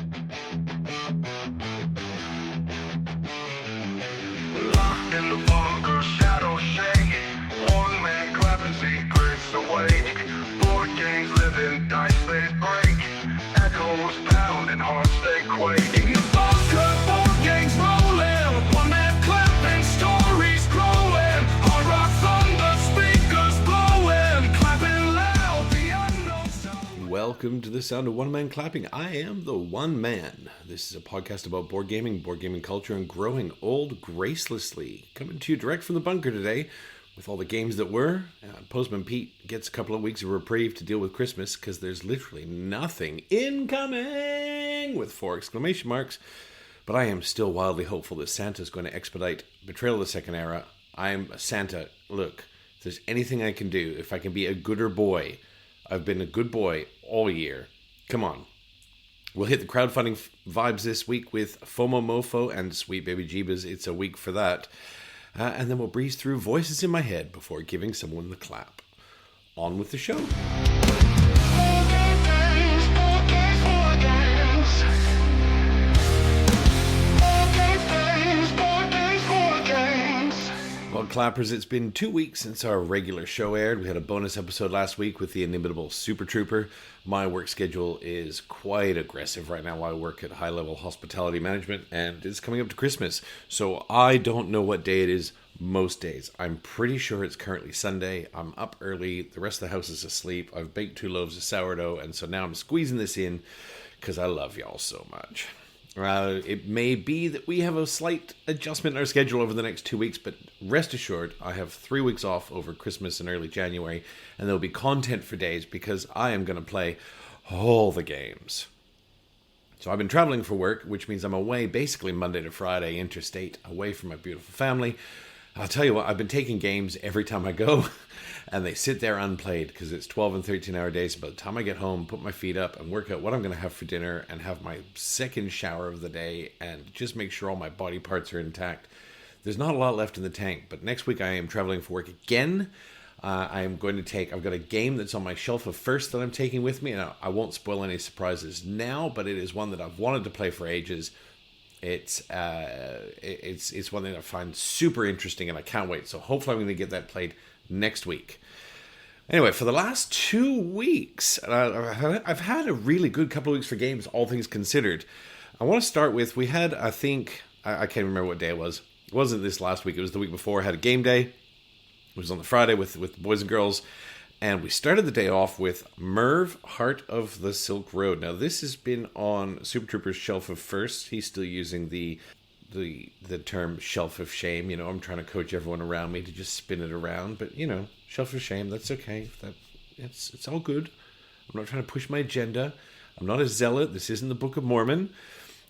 Locked in the bunker, shadows shake. One man clapping secrets awake. Board games living, dice they break. Echoes pounding, hearts they quake. In the bunker, board games rolling. One man clapping, stories growing. Hard rock thunder, speakers blowing. Clapping loud, the unknown sound. Welcome to the sound of one man clapping. I am the one man. This is a podcast about board gaming culture, and growing old gracelessly. Coming to you direct from the bunker today with all the games that were. Postman Pete gets a couple of weeks of reprieve to deal with Christmas because there's literally nothing incoming with 4 exclamation marks. But I am still wildly hopeful that Santa's going to expedite Betrayal of the Second Era. I'm Santa. Look, if there's anything I can do, if I can be a gooder boy, I've been a good boy all year. Come on. We'll hit the crowdfunding vibes this week with Fomomofo and Sweet Baby Jeebas. It's a week for that. And then we'll breeze through voices in my head before giving someone the clap. On with the show. Well, clappers, it's been 2 weeks since our regular show aired. We had a bonus episode last week with the inimitable Super Trooper. My work schedule is quite aggressive right now. I work at high-level hospitality management, and it's coming up to Christmas. So I don't know what day it is most days. I'm pretty sure it's currently Sunday. I'm up early. The rest of the house is asleep. I've baked 2 loaves of sourdough, and so now I'm squeezing this in because I love y'all so much. It may be that we have a slight adjustment in our schedule over the next 2 weeks, but rest assured, I have 3 weeks off over Christmas and early January, and there'll be content for days because I am going to play all the games. So I've been traveling for work, which means I'm away basically Monday to Friday, interstate, away from my beautiful family. I'll tell you what, I've been taking games every time I go, and they sit there unplayed because it's 12 and 13-hour days. By the time I get home, put my feet up, and work out what I'm going to have for dinner, and have my second shower of the day, and just make sure all my body parts are intact. There's not a lot left in the tank, but next week I am traveling for work again. I've got a game that's on my shelf of first that I'm taking with me, and I won't spoil any surprises now, but it is one that I've wanted to play for ages. It's one that I find super interesting, and I can't wait. So hopefully I'm going to get that played next week. Anyway, for the last 2 weeks, I've had a really good couple of weeks for games, all things considered. I want to start with, we had, I can't remember what day it was. It wasn't this last week. It was the week before. I had a game day. It was on the Friday with the boys and girls. And we started the day off with Merv, Heart of the Silk Road. Now, this has been on Super Trooper's shelf of first. He's still using the term shelf of shame. You know, I'm trying to coach everyone around me to just spin it around. But, you know, shelf of shame, that's okay. It's all good. I'm not trying to push my agenda. I'm not a zealot. This isn't the Book of Mormon.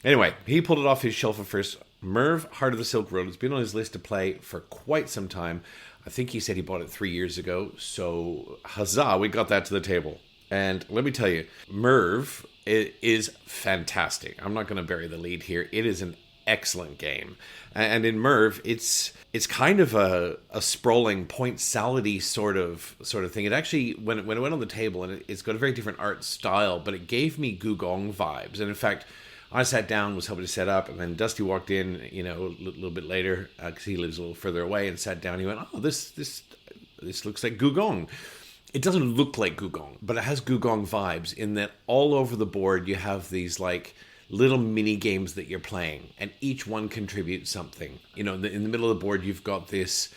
Anyway, he pulled it off his shelf of first. Merv, Heart of the Silk Road. It's been on his list to play for quite some time. I think he said he bought it 3 years ago. So, huzzah, we got that to the table. And let me tell you, Merv is fantastic. I'm not going to bury the lead here. It is an excellent game. And in Merv, it's kind of a sprawling point salad-y sort of thing. It actually, when it went on the table, and it's got a very different art style, but it gave me Gugong vibes. And in fact, I sat down, was helping to set up, and then Dusty walked in, a little bit later, because he lives a little further away, and sat down. He went, "Oh, this looks like Gugong." It doesn't look like Gugong, but it has Gugong vibes in that all over the board you have these like little mini games that you're playing, and each one contributes something. In the middle of the board you've got this.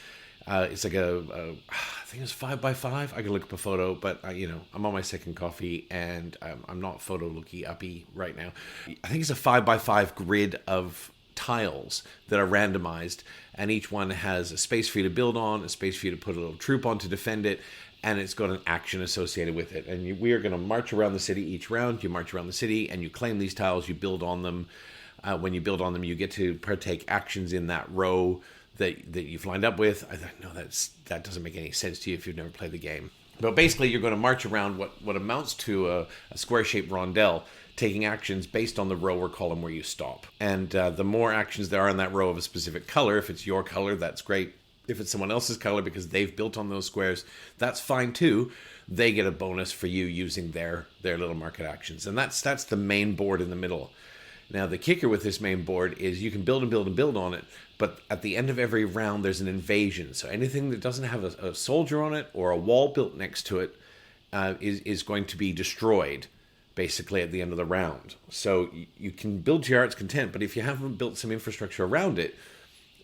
It's like I think it's 5x5. I can look up a photo, but I'm on my second coffee and I'm not photo looky uppy right now. I think it's a 5x5 grid of tiles that are randomized, and each one has a space for you to build on, a space for you to put a little troop on to defend it, and it's got an action associated with it. And we are going to march around the city each round. You march around the city and you claim these tiles, you build on them. When you build on them, you get to partake actions in that row that you've lined up with. I thought, no, that doesn't make any sense to you if you've never played the game. But basically, you're going to march around what amounts to a square-shaped rondelle, taking actions based on the row or column where you stop. And the more actions there are in that row of a specific color, if it's your color, that's great. If it's someone else's color because they've built on those squares, that's fine too. they get a bonus for you using their little market actions. And that's the main board in the middle. Now, the kicker with this main board is you can build and build and build on it, but at the end of every round, there's an invasion. So anything that doesn't have a soldier on it or a wall built next to it is going to be destroyed, basically, at the end of the round. So you can build to your heart's content, but if you haven't built some infrastructure around it,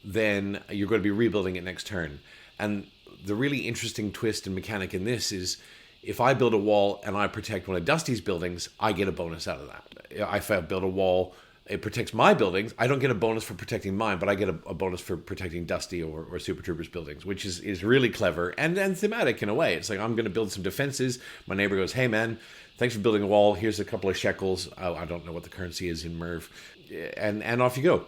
then you're going to be rebuilding it next turn. And the really interesting twist and mechanic in this is, if I build a wall and I protect one of Dusty's buildings, I get a bonus out of that. If I build a wall, it protects my buildings. I don't get a bonus for protecting mine, but I get a bonus for protecting Dusty or Super Trooper's buildings, which is really clever and thematic in a way. It's like, I'm going to build some defenses. My neighbor goes, hey man, thanks for building a wall. Here's a couple of shekels. I don't know what the currency is in Merv. And off you go.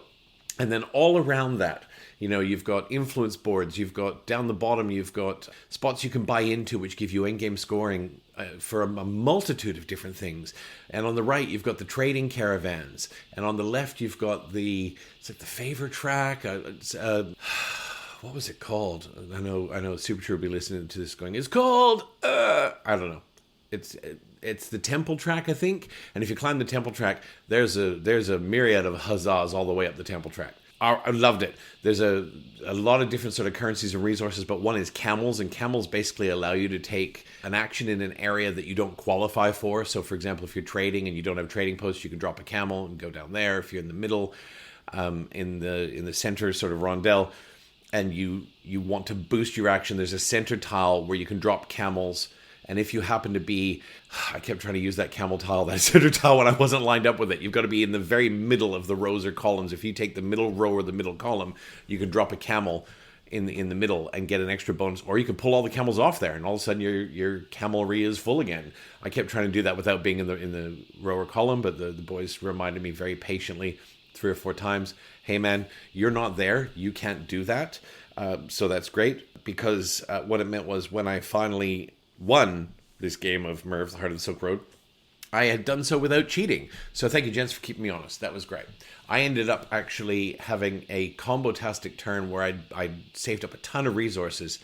And then all around that, you've got influence boards, you've got down the bottom, you've got spots you can buy into which give you in-game scoring for a multitude of different things. And on the right, you've got the trading caravans. And on the left, you've got it's like the favor track. What was it called? I know Super True will be listening to this going, it's called, I don't know. It's the temple track, I think. And if you climb the temple track, there's a myriad of huzzahs all the way up the temple track. I loved it. There's a lot of different sort of currencies and resources, but one is camels, and camels basically allow you to take an action in an area that you don't qualify for. So, for example, if you're trading and you don't have trading posts, you can drop a camel and go down there. If you're in the middle, in the center sort of rondelle, and you want to boost your action, there's a center tile where you can drop camels. And if you happen to be, I kept trying to use that camel tile, that center tile, when I wasn't lined up with it. You've got to be in the very middle of the rows or columns. If you take the middle row or the middle column, you can drop a camel in the middle and get an extra bonus. Or you can pull all the camels off there, and all of a sudden your camelry is full again. I kept trying to do that without being in the row or column, but the boys reminded me very patiently 3 or 4 times, hey man, you're not there. You can't do that. So that's great, because what it meant was, when I finally won this game of Merv, the Heart of the Silk Road, I had done so without cheating. So thank you, gents, for keeping me honest. That was great. I ended up actually having a combo-tastic turn where I saved up a ton of resources,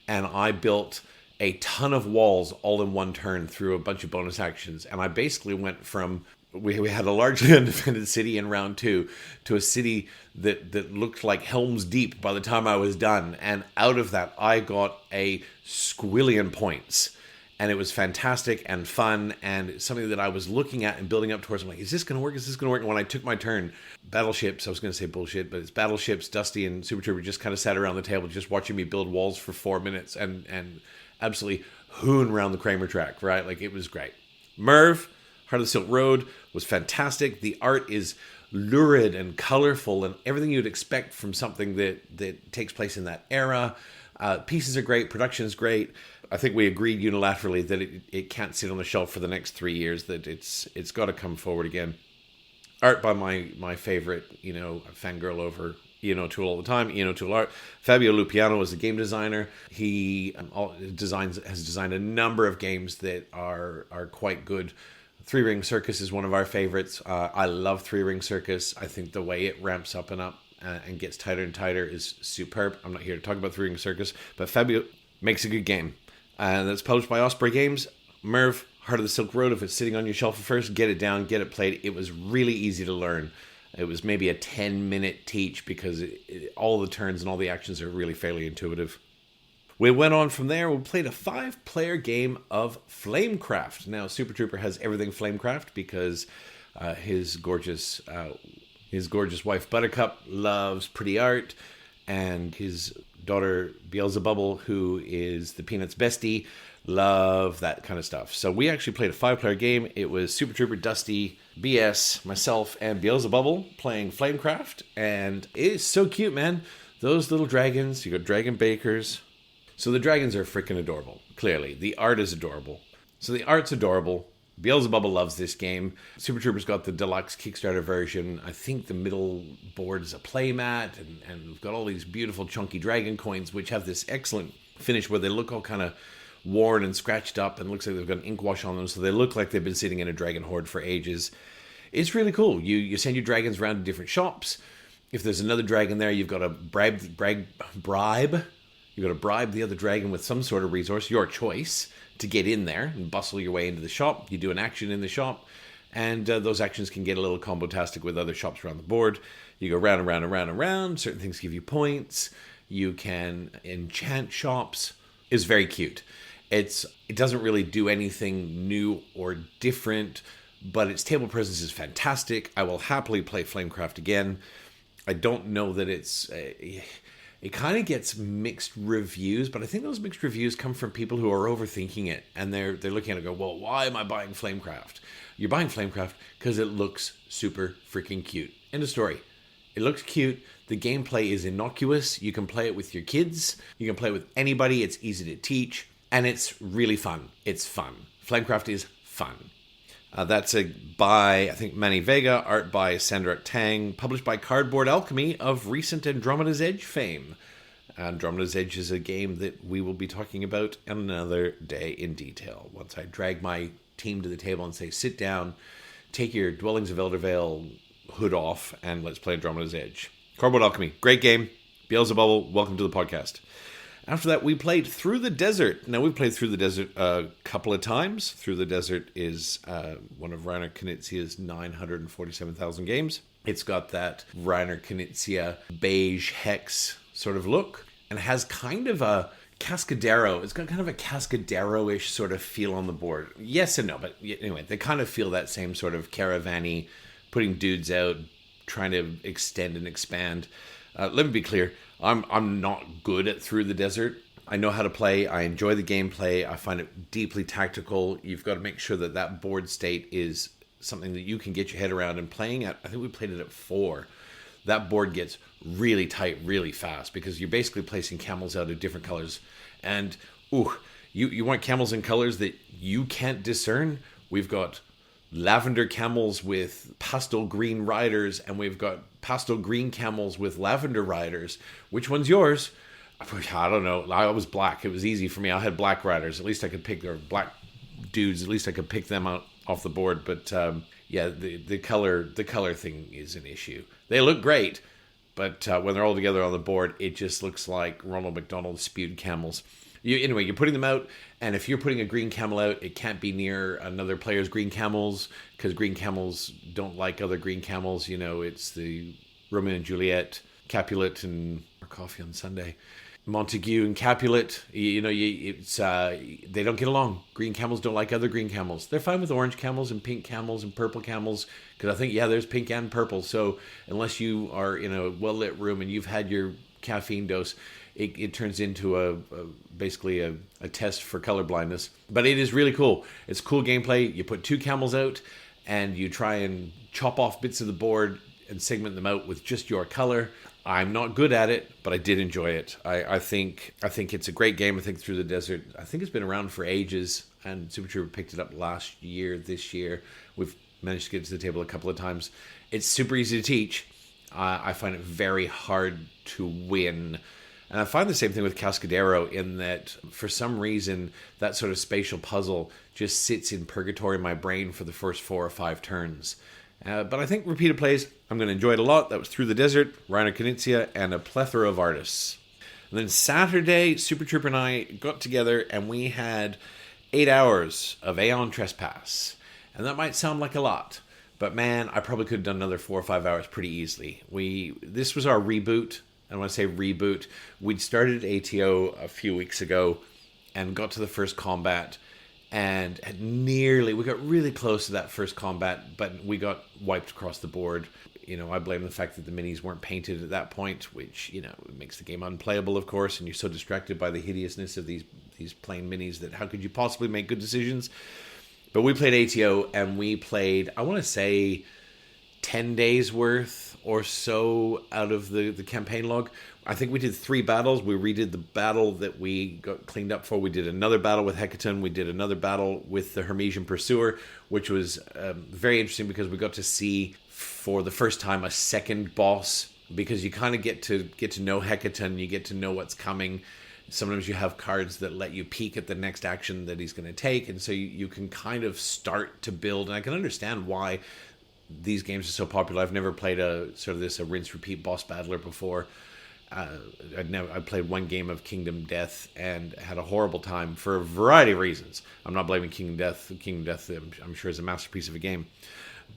and I built a ton of walls all in one turn through a bunch of bonus actions. And I basically went from, we had a largely undefended city in round 2 to a city that looked like Helm's Deep by the time I was done. And out of that, I got a squillion points. And it was fantastic and fun, and something that I was looking at and building up towards. I'm like, is this going to work? Is this going to work? And when I took my turn, battleships, I was going to say bullshit, but it's battleships, Dusty and Super Trooper just kind of sat around the table just watching me build walls for 4 minutes and absolutely hoon around the Kramer track, right? Like, it was great. Merv, Heart of the Silk Road, was fantastic. The art is lurid and colorful and everything you'd expect from something that takes place in that era. Pieces are great. Production is great. I think we agreed unilaterally that it can't sit on the shelf for the next 3 years, that it's got to come forward again. Art by my favorite, fangirl over Ian O'Toole all the time, Ian O'Toole art. Fabio Lupiano is the game designer. He has designed a number of games that are quite good. Three Ring Circus is one of our favorites. I love Three Ring Circus. I think the way it ramps up and up and gets tighter and tighter is superb. I'm not here to talk about Three Ring Circus, but Fabio makes a good game. That's published by Osprey Games. Merv, Heart of the Silk Road, if it's sitting on your shelf at first, get it down, get it played. It was really easy to learn. It was maybe a 10-minute teach, because all the turns and all the actions are really fairly intuitive. We went on from there. We played a 5-player game of Flamecraft. Now, Super Trooper has everything Flamecraft because his gorgeous wife Buttercup loves pretty art, and his daughter Beelzebubble, who is the Peanuts bestie, love that kind of stuff. So we actually played a 5-player game. It was Super Trooper, Dusty, BS, myself, and Beelzebubble playing Flamecraft, and it is so cute, man. Those little dragons, you got dragon bakers. So the dragons are freaking adorable, clearly. The art is adorable. So the art's adorable. Beelzebubble loves this game. Super Trooper's got the deluxe Kickstarter version. I think the middle board is a playmat, and we've got all these beautiful chunky dragon coins, which have this excellent finish where they look all kind of worn and scratched up, and looks like they've got an ink wash on them, so they look like they've been sitting in a dragon hoard for ages. It's really cool. You send your dragons around to different shops. If there's another dragon there, you've got to bribe. You've got to bribe the other dragon with some sort of resource, your choice, to get in there and bustle your way into the shop. You do an action in the shop, and those actions can get a little combo-tastic with other shops around the board. You go round and round and round and round. Certain things give you points. You can enchant shops. It's very cute. It doesn't really do anything new or different, but its table presence is fantastic. I will happily play Flamecraft again. I don't know that it kind of gets mixed reviews, but I think those mixed reviews come from people who are overthinking it, and they're looking at it and go, well, why am I buying Flamecraft? You're buying Flamecraft because it looks super freaking cute. End of story. It looks cute. The gameplay is innocuous. You can play it with your kids. You can play it with anybody. It's easy to teach, and it's really fun. It's fun. Flamecraft is fun. That's by, I think, Manny Vega, art by Sandra Tang, published by Cardboard Alchemy of recent Andromeda's Edge fame. Andromeda's Edge is a game that we will be talking about another day in detail. Once I drag my team to the table and say, sit down, take your Dwellings of Eldervale hood off, and let's play Andromeda's Edge. Cardboard Alchemy, great game. Beelzebubble, welcome to the podcast. After that, we played Through the Desert. Now, we've played Through the Desert a couple of times. Through the Desert is one of Rainer Knizia's 947,000 games. It's got that Rainer Knizia beige hex sort of look, and it has kind of a Cascadero. It's got kind of a Cascadero-ish sort of feel on the board. Yes and no, but anyway, they kind of feel that same sort of caravan-y, putting dudes out, trying to extend and expand. Let me be clear. I'm not good at Through the Desert. I know how to play. I enjoy the gameplay. I find it deeply tactical. You've got to make sure that that board state is something that you can get your head around. And playing at, I think we played it at 4. That board gets really tight really fast because you're basically placing camels out of different colors. And, you want camels in colors that you can't discern? We've got lavender camels with pastel green riders, and we've got pastel green camels with lavender riders. Which one's yours? I don't know. I was black. It was easy for me. I had black riders. At least I could pick their black dudes. At least I could pick them out off the board. But the color thing is an issue. They look great, but when they're all together on the board, it just looks like Ronald McDonald spewed camels. You're putting them out, and if you're putting a green camel out, it can't be near another player's green camels, because green camels don't like other green camels. It's the Romeo and Juliet, Capulet, and coffee on Sunday. Montague and Capulet, they don't get along. Green camels don't like other green camels. They're fine with orange camels and pink camels and purple camels, because I think, there's pink and purple. So unless you are in a well-lit room and you've had your caffeine dose, it turns into basically a test for color blindness. But it is really cool. It's cool gameplay. You put 2 camels out, and you try and chop off bits of the board and segment them out with just your color. I'm not good at it, but I did enjoy it. I think it's a great game. I think Through the Desert, I think it's been around for ages, and Super Trooper picked it up this year. We've managed to get to the table a couple of times. It's super easy to teach. I find it very hard to win. And I find the same thing with Cascadero, in that for some reason that sort of spatial puzzle just sits in purgatory in my brain for the first 4 or 5 turns. But I think repeated plays, I'm going to enjoy it a lot. That was Through the Desert, Rainer Knizia, and a plethora of artists. And then Saturday, Super Trooper and I got together and we had 8 hours of Aeon Trespass. And that might sound like a lot, but man, I probably could have done another 4 or 5 hours pretty easily. This was our reboot. And when I say reboot, we'd started ATO a few weeks ago and got to the first combat, and we got really close to that first combat, but we got wiped across the board. I blame the fact that the minis weren't painted at that point, which, makes the game unplayable, of course, and you're so distracted by the hideousness of these plain minis that how could you possibly make good decisions? But we played ATO, and we played, I want to say, 10 days worth or so out of the campaign log. I think we did 3 battles. We redid the battle that we got cleaned up for. We did another battle with Hecaton. We did another battle with the Hermesian Pursuer, which was very interesting because we got to see for the first time a second boss, because you kind of get to know Hecaton. You get to know what's coming. Sometimes you have cards that let you peek at the next action that he's going to take, and so you can kind of start to build. And I can understand why these games are so popular. I've never played a rinse repeat boss battler before, I played one game of Kingdom Death and had a horrible time for a variety of reasons. I'm not blaming Kingdom Death. Kingdom Death, I'm sure, is a masterpiece of a game.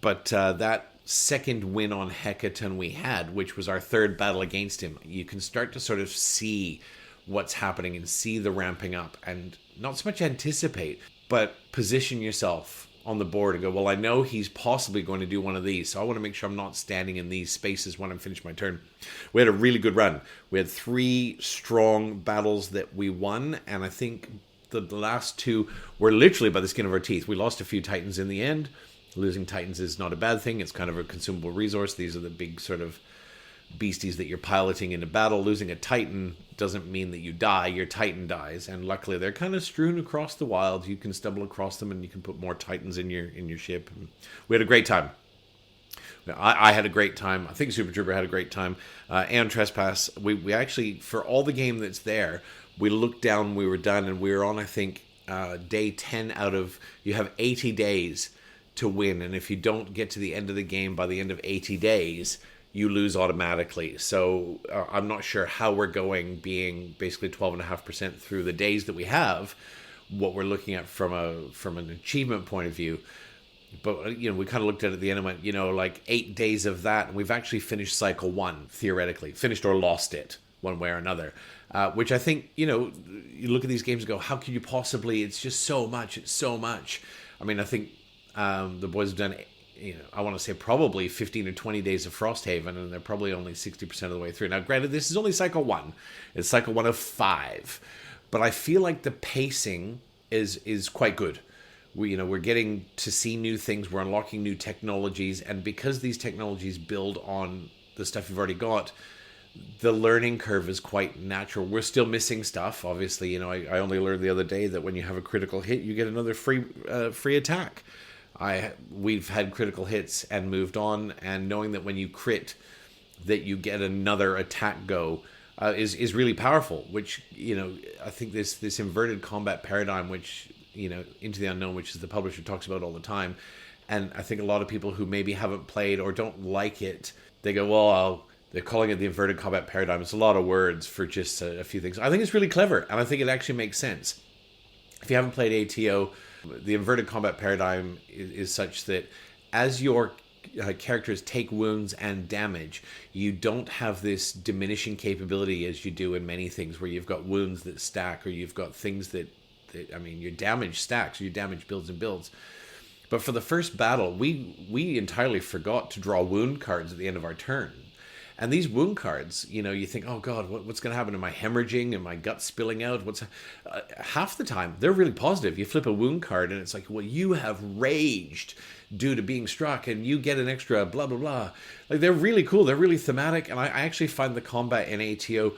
But that second win on Hecaton we had, which was our third battle against him, you can start to sort of see what's happening and see the ramping up and not so much anticipate, but position yourself on the board and go, well, I know he's possibly going to do one of these, so I want to make sure I'm not standing in these spaces when I'm finished my turn. We had a really good run. We had 3 strong battles that we won, and I think the last 2 were literally by the skin of our teeth. We lost a few Titans in the end. Losing Titans is not a bad thing. It's kind of a consumable resource. These are the big sort of beasties that you're piloting into battle. Losing a Titan doesn't mean that you die. Your Titan dies, and luckily they're kind of strewn across the wild. You can stumble across them, and you can put more Titans in your ship. We had a great time. I had a great time. I think Super Trooper had a greght time. And Trespass, we actually, for all the game that's there, we looked down, we were done, and we were on, I think, day 10 out of, you have 80 days to win, and if you don't get to the end of the game by the end of 80 days, you lose automatically. So I'm not sure how we're going, being basically 12.5% through the days that we have, what we're looking at from an achievement point of view. But, you know, we kind of looked at it at the end and went, you know, like 8 days of that, and we've actually finished cycle 1, theoretically. Finished or lost it, one way or another. Which I think, you know, you look at these games and go, how could you possibly, it's just so much, it's so much. I mean, I think the boys have done, you know, I want to say probably 15 or 20 days of Frosthaven, and they're probably only 60% of the way through. Now, granted, this is only cycle 1. It's cycle 1 of 5. But I feel like the pacing is quite good. We're getting to see new things. We're unlocking new technologies. And because these technologies build on the stuff you've already got, the learning curve is quite natural. We're still missing stuff. Obviously, you know, I only learned the other day that when you have a critical hit, you get another free attack. We've had critical hits and moved on, and knowing that when you crit, that you get another attack go is really powerful. Which, you know, I think this inverted combat paradigm, which, you know, Into the Unknown, which is the publisher talks about all the time, and I think a lot of people who maybe haven't played or don't like it, they go, well, they're calling it the inverted combat paradigm. It's a lot of words for just a few things. I think it's really clever, and I think it actually makes sense. If you haven't played ATO, the inverted combat paradigm is such that as your characters take wounds and damage, you don't have this diminishing capability as you do in many things, where you've got wounds that stack, or you've got things that I mean, your damage stacks, your damage builds and builds. But for the first battle, we entirely forgot to draw wound cards at the end of our turn. And these wound cards, you know, you think, oh God, what's going to happen? Am I hemorrhaging? Am I gut spilling out? Half the time, they're really positive. You flip a wound card and it's like, well, you have raged due to being struck and you get an extra blah, blah, blah. Like, they're really cool. They're really thematic. And I actually find the combat in ATO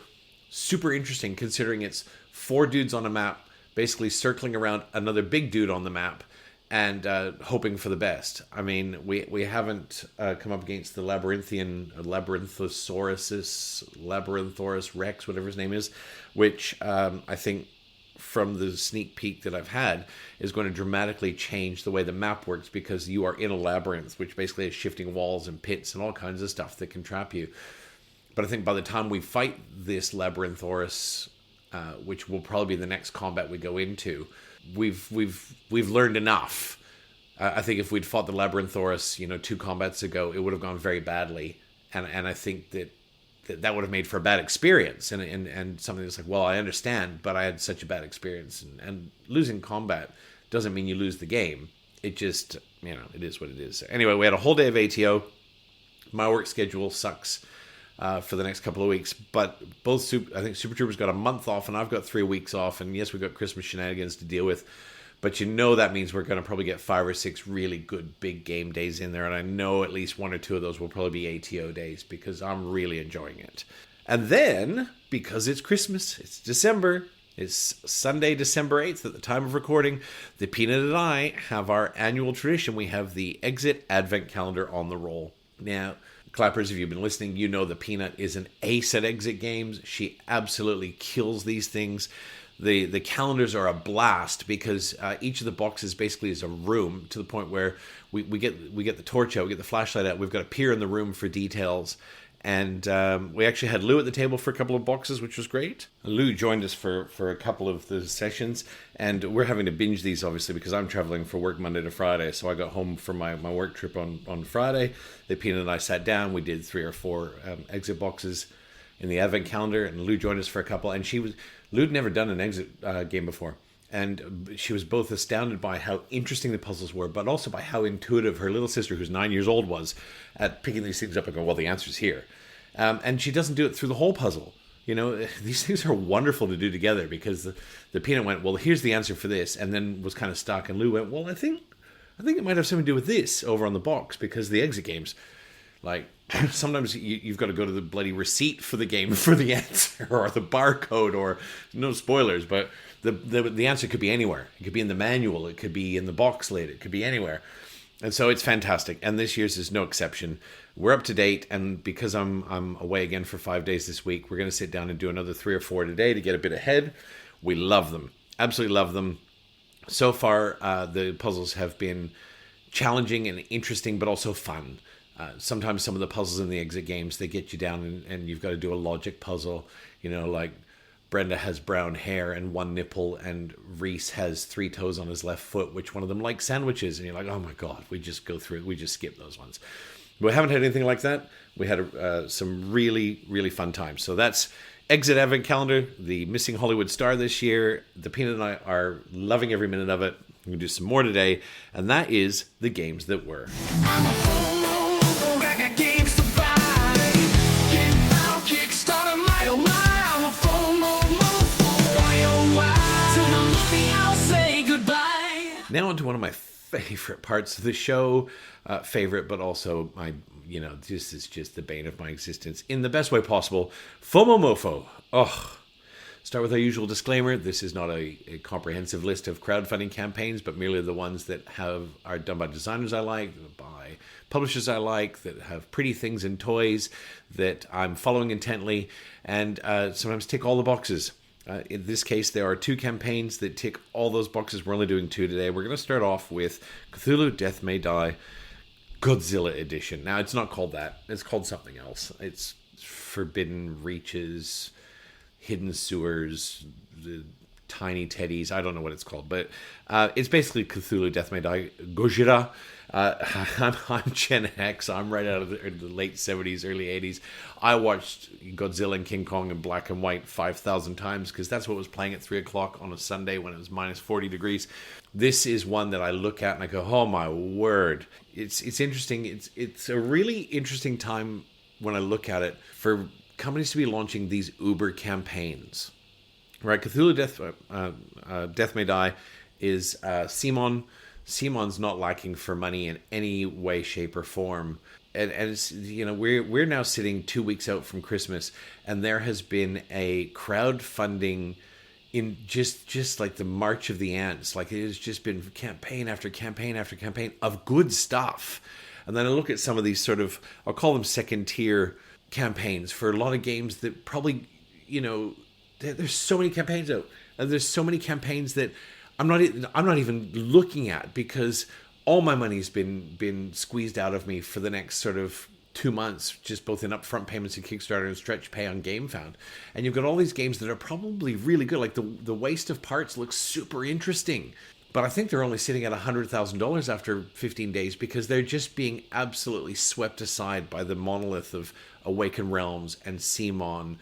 super interesting, considering it's 4 dudes on a map, basically circling around another big dude on the map and hoping for the best. I mean, we haven't come up against the Labyrinthosaurus Rex, whatever his name is, which I think from the sneak peek that I've had is going to dramatically change the way the map works, because you are in a labyrinth, which basically has shifting walls and pits and all kinds of stuff that can trap you. But I think by the time we fight this Labyrinthosaurus, which will probably be the next combat we go into, we've learned enough. I think if we'd fought the Labyrinthosaurus, you know, 2 combats ago, it would have gone very badly, and I think that would have made for a bad experience, and something that's like, well, I understand, but I had such a bad experience, and losing combat doesn't mean you lose the game. It just, you know, it is what it is. Anyway, we had a whole day of ATO. My work schedule sucks for the next couple of weeks, but I think Super Troopers got a month off, and I've got 3 weeks off, and yes, we've got Christmas shenanigans to deal with, but you know that means we're going to probably get 5 or 6 really good big game days in there, and I know at least 1 or 2 of those will probably be ATO days, because I'm really enjoying it. And then, because it's Christmas, it's December, it's Sunday, December 8th, at the time of recording, the Peanut and I have our annual tradition. We have the Exit Advent Calendar on the roll. Now, Clappers, if you've been listening, you know the Peanut is an ace at exit games. She absolutely kills these things. The calendars are a blast, because each of the boxes basically is a room, to the point where we get the torch out, we get the flashlight out, we've got to peer in the room for details, And we actually had Lou at the table for a couple of boxes, which was great. Lou joined us for a couple of the sessions, and we're having to binge these, obviously, because I'm traveling for work Monday to Friday. So I got home from my work trip on Friday. The Peanut and I sat down. We did 3 or 4 exit boxes in the advent calendar, and Lou joined us for a couple. And Lou'd never done an exit game before. And she was both astounded by how interesting the puzzles were, but also by how intuitive her little sister, who's 9 years old, was at picking these things up and going, well, the answer's here. And she doesn't do it through the whole puzzle. You know, these things are wonderful to do together, because the Peanut went, well, here's the answer for this, and then was kind of stuck. And Lou went, well, I think it might have something to do with this over on the box, because the exit games, like, sometimes you've got to go to the bloody receipt for the game for the answer, or the barcode, or no spoilers, but the answer could be anywhere. It could be in the manual, it could be in the box lid, it could be anywhere. And so it's fantastic, and this year's is no exception. We're up to date, and because I'm away again for 5 days this week, we're going to sit down and do another 3 or 4 today to get a bit ahead. We love them. Absolutely love them. So far, the puzzles have been challenging and interesting, but also fun. Sometimes some of the puzzles in the exit games, they get you down and you've got to do a logic puzzle, you know, like Brenda has brown hair and 1 nipple, and Reese has 3 toes on his left foot. Which one of them likes sandwiches? And you're like, oh my God, we just go through it. We just skip those ones. We haven't had anything like that. We had some really, really fun times. So that's Exit Advent Calendar, the Missing Hollywood Star this year. The Peanut and I are loving every minute of it. We're going to do some more today, and that is the games that were. I'm a Fomo, back at Game Survive. Game Found, Kickstarter, my oh my. I'm a Fomomofo, why oh why. To the lovely, I'll say goodbye. Now on to one of my favorite parts of the show. Favorite, but also this is just the bane of my existence in the best way possible. Fomomofo. Oh. Start with our usual disclaimer. This is not a comprehensive list of crowdfunding campaigns, but merely the ones that are done by designers I like, by publishers I like, that have pretty things and toys that I'm following intently, and sometimes tick all the boxes. In this case, there are 2 campaigns that tick all those boxes. We're only doing 2 today. We're going to start off with Cthulhu Death May Die Godzilla Edition. Now, it's not called that. It's called something else. It's Forbidden Reaches, Hidden Sewers, the Tiny Teddies. I don't know what it's called, but it's basically Cthulhu Death May Die Gojira. I'm Gen X. I'm right out of the late 70s, early 80s. I watched Godzilla and King Kong in black and white 5,000 times because that's what was playing at 3 o'clock on a Sunday when it was minus 40 degrees. This is one that I look at and I go, oh my word. It's interesting. It's a really interesting time when I look at it for companies to be launching these Uber campaigns. Right, Cthulhu Death May Die is Simon. Simon's not lacking for money in any way, shape, or form. And it's, we're now sitting 2 weeks out from Christmas, and there has been a crowdfunding in just like the March of the Ants. Like, it has just been campaign after campaign after campaign of good stuff. And then I look at some of these sort of, I'll call them second tier campaigns for a lot of games that probably, there's so many campaigns out, and there's so many campaigns that I'm not even looking at because all my money's been squeezed out of me for the next sort of 2 months, just both in upfront payments and Kickstarter and stretch pay on GameFound. And you've got all these games that are probably really good. Like the Waste of Parts looks super interesting, but I think they're only sitting at $100,000 after 15 days because they're just being absolutely swept aside by the monolith of Awakened Realms and Simon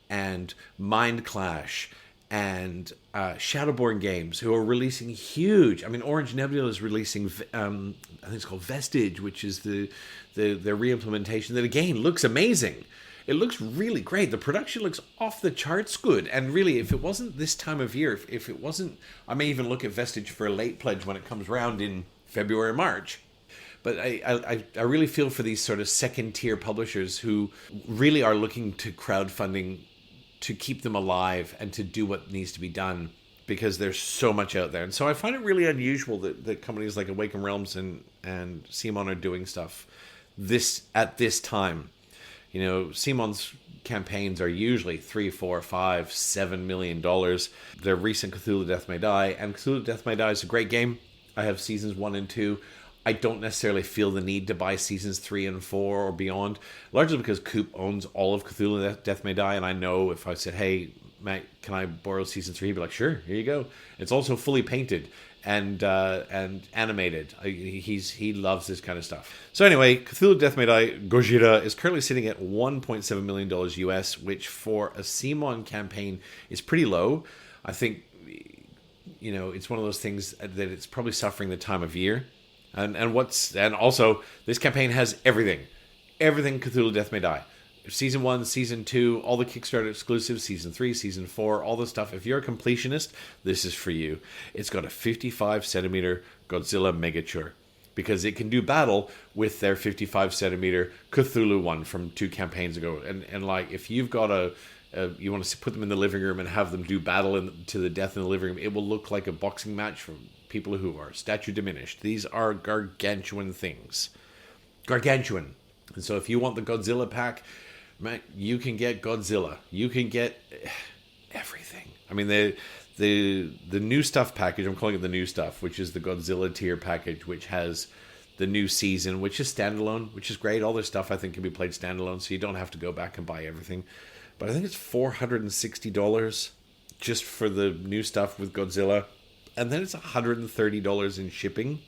and Mind Clash and Shadowborn Games, who are releasing huge. I mean, Orange Nebula is releasing, I think it's called Vestige, which is the re-implementation that, again, looks amazing. It looks really great. The production looks off the charts good. And really, if it wasn't this time of year, if it wasn't, I may even look at Vestige for a late pledge when it comes around in February or March. But I really feel for these sort of second-tier publishers who really are looking to crowdfunding to keep them alive and to do what needs to be done because there's so much out there. And so I find it really unusual that companies like Awakened Realms and Simon are doing stuff at this time. Simon's campaigns are usually $3, $4, $5, $7 million. Their recent Cthulhu Death May Die, and Cthulhu Death May Die is a great game. I have seasons 1 and 2. I don't necessarily feel the need to buy seasons 3 and 4 or beyond, largely because Coop owns all of Cthulhu Death May Die, and I know if I said, hey, Matt, can I borrow season 3? He'd be like, sure, here you go. It's also fully painted and animated. He loves this kind of stuff. So anyway, Cthulhu Death May Die Gojira is currently sitting at $1.7 million US, which for a CMON campaign is pretty low. I think, it's one of those things that it's probably suffering the time of year. And also this campaign has everything Cthulhu Death May Die. Season 1, Season 2, all the Kickstarter exclusives, Season 3, Season 4, all the stuff. If you're a completionist, this is for you. It's got a 55-centimeter Godzilla Megature, because it can do battle with their 55-centimeter Cthulhu one from 2 campaigns ago. And like, if you've got you want to put them in the living room and have them do battle to the death in the living room, it will look like a boxing match from people who are statue diminished. These are gargantuan things. Gargantuan. And so if you want the Godzilla pack, man, you can get Godzilla. You can get everything. I mean, the new stuff package, I'm calling it the new stuff, which is the Godzilla tier package, which has the new season, which is standalone, which is great. All their stuff, I think, can be played standalone, so you don't have to go back and buy everything. But I think it's $460 just for the new stuff with Godzilla. And then it's $130 in shipping.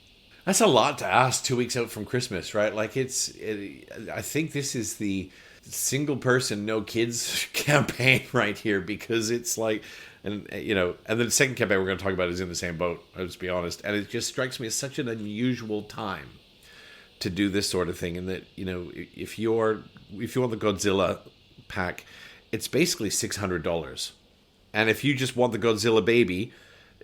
That's a lot to ask 2 weeks out from Christmas, right? Like, I think this is the single person, no kids campaign right here, because it's like, and then the second campaign we're going to talk about is in the same boat, I'll just be honest. And it just strikes me as such an unusual time to do this sort of thing. And that, if you want the Godzilla pack, it's basically $600. And if you just want the Godzilla baby,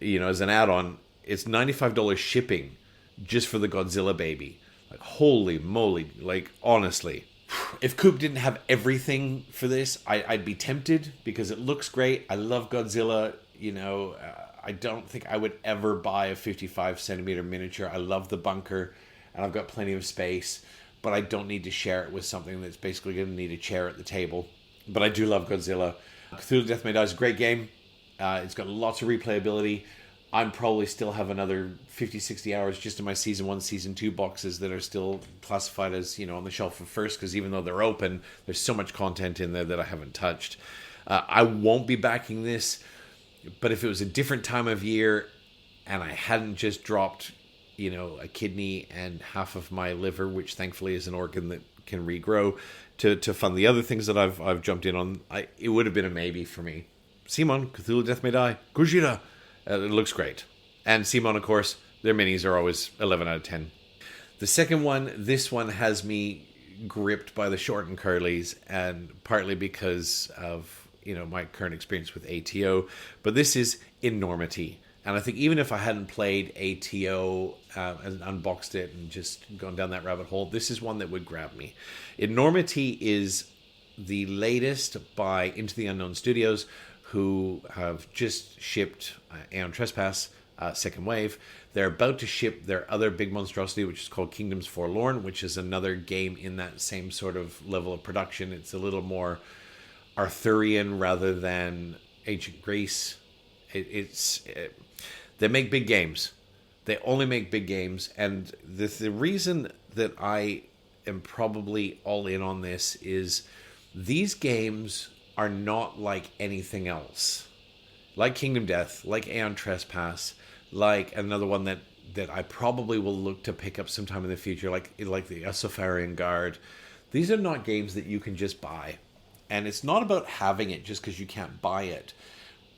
as an add-on, it's $95 shipping just for the Godzilla baby. Like, holy moly, like, honestly. If Coop didn't have everything for this, I'd be tempted, because it looks great. I love Godzilla. I don't think I would ever buy a 55-centimeter miniature. I love the bunker, and I've got plenty of space, but I don't need to share it with something that's basically going to need a chair at the table. But I do love Godzilla. Cthulhu Death May Die is a great game. It's got lots of replayability. I'm probably still have another 50, 60 hours just in my Season 1, Season 2 boxes that are still classified as, on the shelf for first, because even though they're open, there's so much content in there that I haven't touched. I won't be backing this, but if it was a different time of year and I hadn't just dropped, a kidney and half of my liver, which thankfully is an organ that can regrow, to fund the other things that I've jumped in on, it would have been a maybe for me. Simon, Cthulhu Death May Die, Gojira. It looks great. And Simon, of course, their minis are always 11 out of 10. The second one, this one has me gripped by the short and curlies, and partly because of, my current experience with ATO. But this is Enormity. And I think even if I hadn't played ATO and unboxed it and just gone down that rabbit hole, this is one that would grab me. Enormity is the latest by Into the Unknown Studios, who have just shipped Aeon Trespass, Second Wave. They're about to ship their other big monstrosity, which is called Kingdoms Forlorn, which is another game in that same sort of level of production. It's a little more Arthurian rather than ancient Greece. They make big games. They only make big games. And the reason that I am probably all in on this is these games are not like anything else. Like Kingdom Death, like Aeon Trespass, like another one that I probably will look to pick up sometime in the future, like the Asofarian Guard. These are not games that you can just buy. And it's not about having it just because you can't buy it.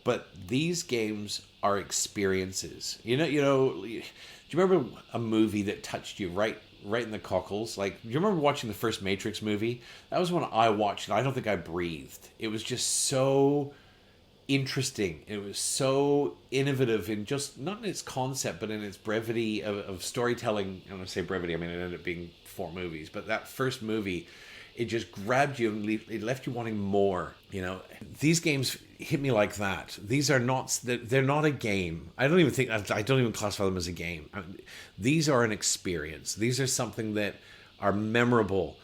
But these games are experiences. Do you remember a movie that touched you right in the cockles? Like, do you remember watching the first Matrix movie? That was one I watched, and I don't think I breathed. It was just so interesting. It was so innovative in just, not in its concept, but in its brevity of storytelling. And when I say brevity, I mean, it ended up being 4 movies. But that first movie, it just grabbed you and it left you wanting more. These games hit me like that. These are not, they're not a game. I don't even classify them as a game. These are an experience. These are something that are memorable,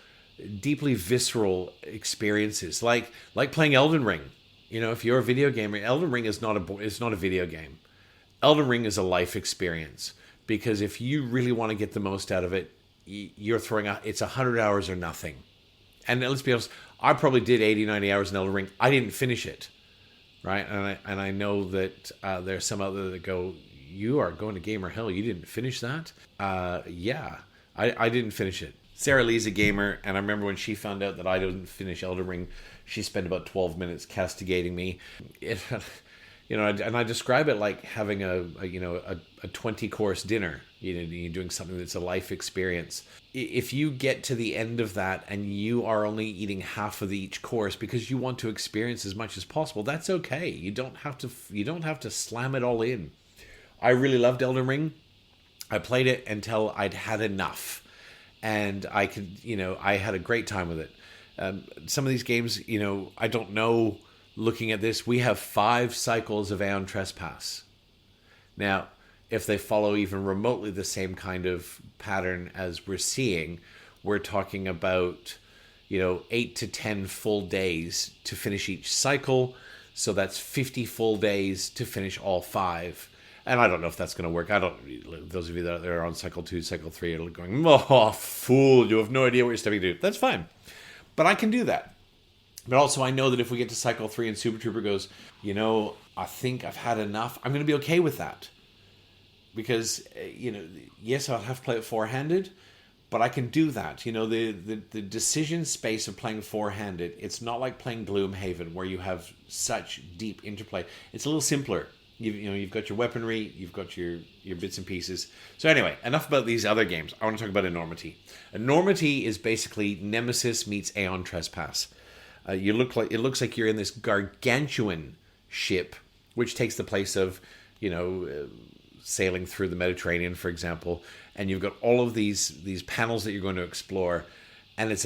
deeply visceral experiences, like playing Elden Ring. If you're a video gamer, Elden Ring is not a video game. Elden Ring is a life experience. Because if you really want to get the most out of it, you're throwing out, it's 100 hours or nothing. And let's be honest, I probably did 80, 90 hours in Elden Ring. I didn't finish it, right? And I know that there's some other that go, you are going to gamer hell. You didn't finish that? Yeah, I didn't finish it. Sarah Lee's a gamer, and I remember when she found out that I didn't finish Elden Ring, she spent about 12 minutes castigating me. And I describe it like having a 20-course dinner. You're doing something that's a life experience. If you get to the end of that and you are only eating half of each course because you want to experience as much as possible, that's okay. You don't have to slam it all in. I really loved Elden Ring. I played it until I'd had enough. And I had a great time with it. Some of these games, I don't know, looking at this, we have 5 cycles of Aeon Trespass. Now, if they follow even remotely the same kind of pattern as we're seeing, we're talking about, 8 to 10 full days to finish each cycle. So that's 50 full days to finish all 5. And I don't know if that's going to work. Those of you that are on cycle 2, cycle 3 are going, oh, fool, you have no idea what you're stepping into. That's fine. But I can do that. But also I know that if we get to cycle 3 and Super Trooper goes, I think I've had enough, I'm going to be okay with that. Because, yes, I'll have to play it four-handed, but I can do that. The decision space of playing four-handed, it's not like playing Gloomhaven where you have such deep interplay. It's a little simpler. You've got your weaponry, you've got your bits and pieces. So anyway, enough about these other games. I want to talk about Enormity. Enormity is basically Nemesis meets Aeon Trespass. It looks like you're in this gargantuan ship, which takes the place of, sailing through the Mediterranean, for example, and you've got all of these panels that you're going to explore, and it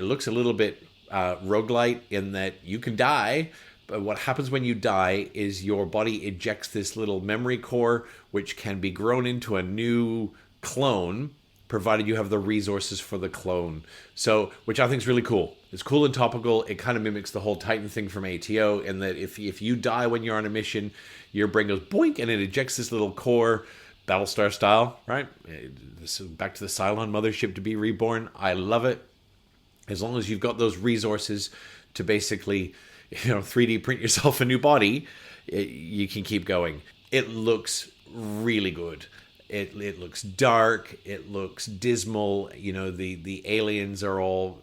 looks a little bit roguelite in that you can die. But what happens when you die is your body ejects this little memory core, which can be grown into a new clone, provided you have the resources for the clone. So, which I think is really cool. It's cool and topical. It kind of mimics the whole Titan thing from ATO, in that if you die when you're on a mission, your brain goes boink, and it ejects this little core, Battlestar style, right? This is back to the Cylon mothership to be reborn. I love it. As long as you've got those resources to basically 3D print yourself a new body, you can keep going. It looks really good. It looks dark. It looks dismal. The aliens are all,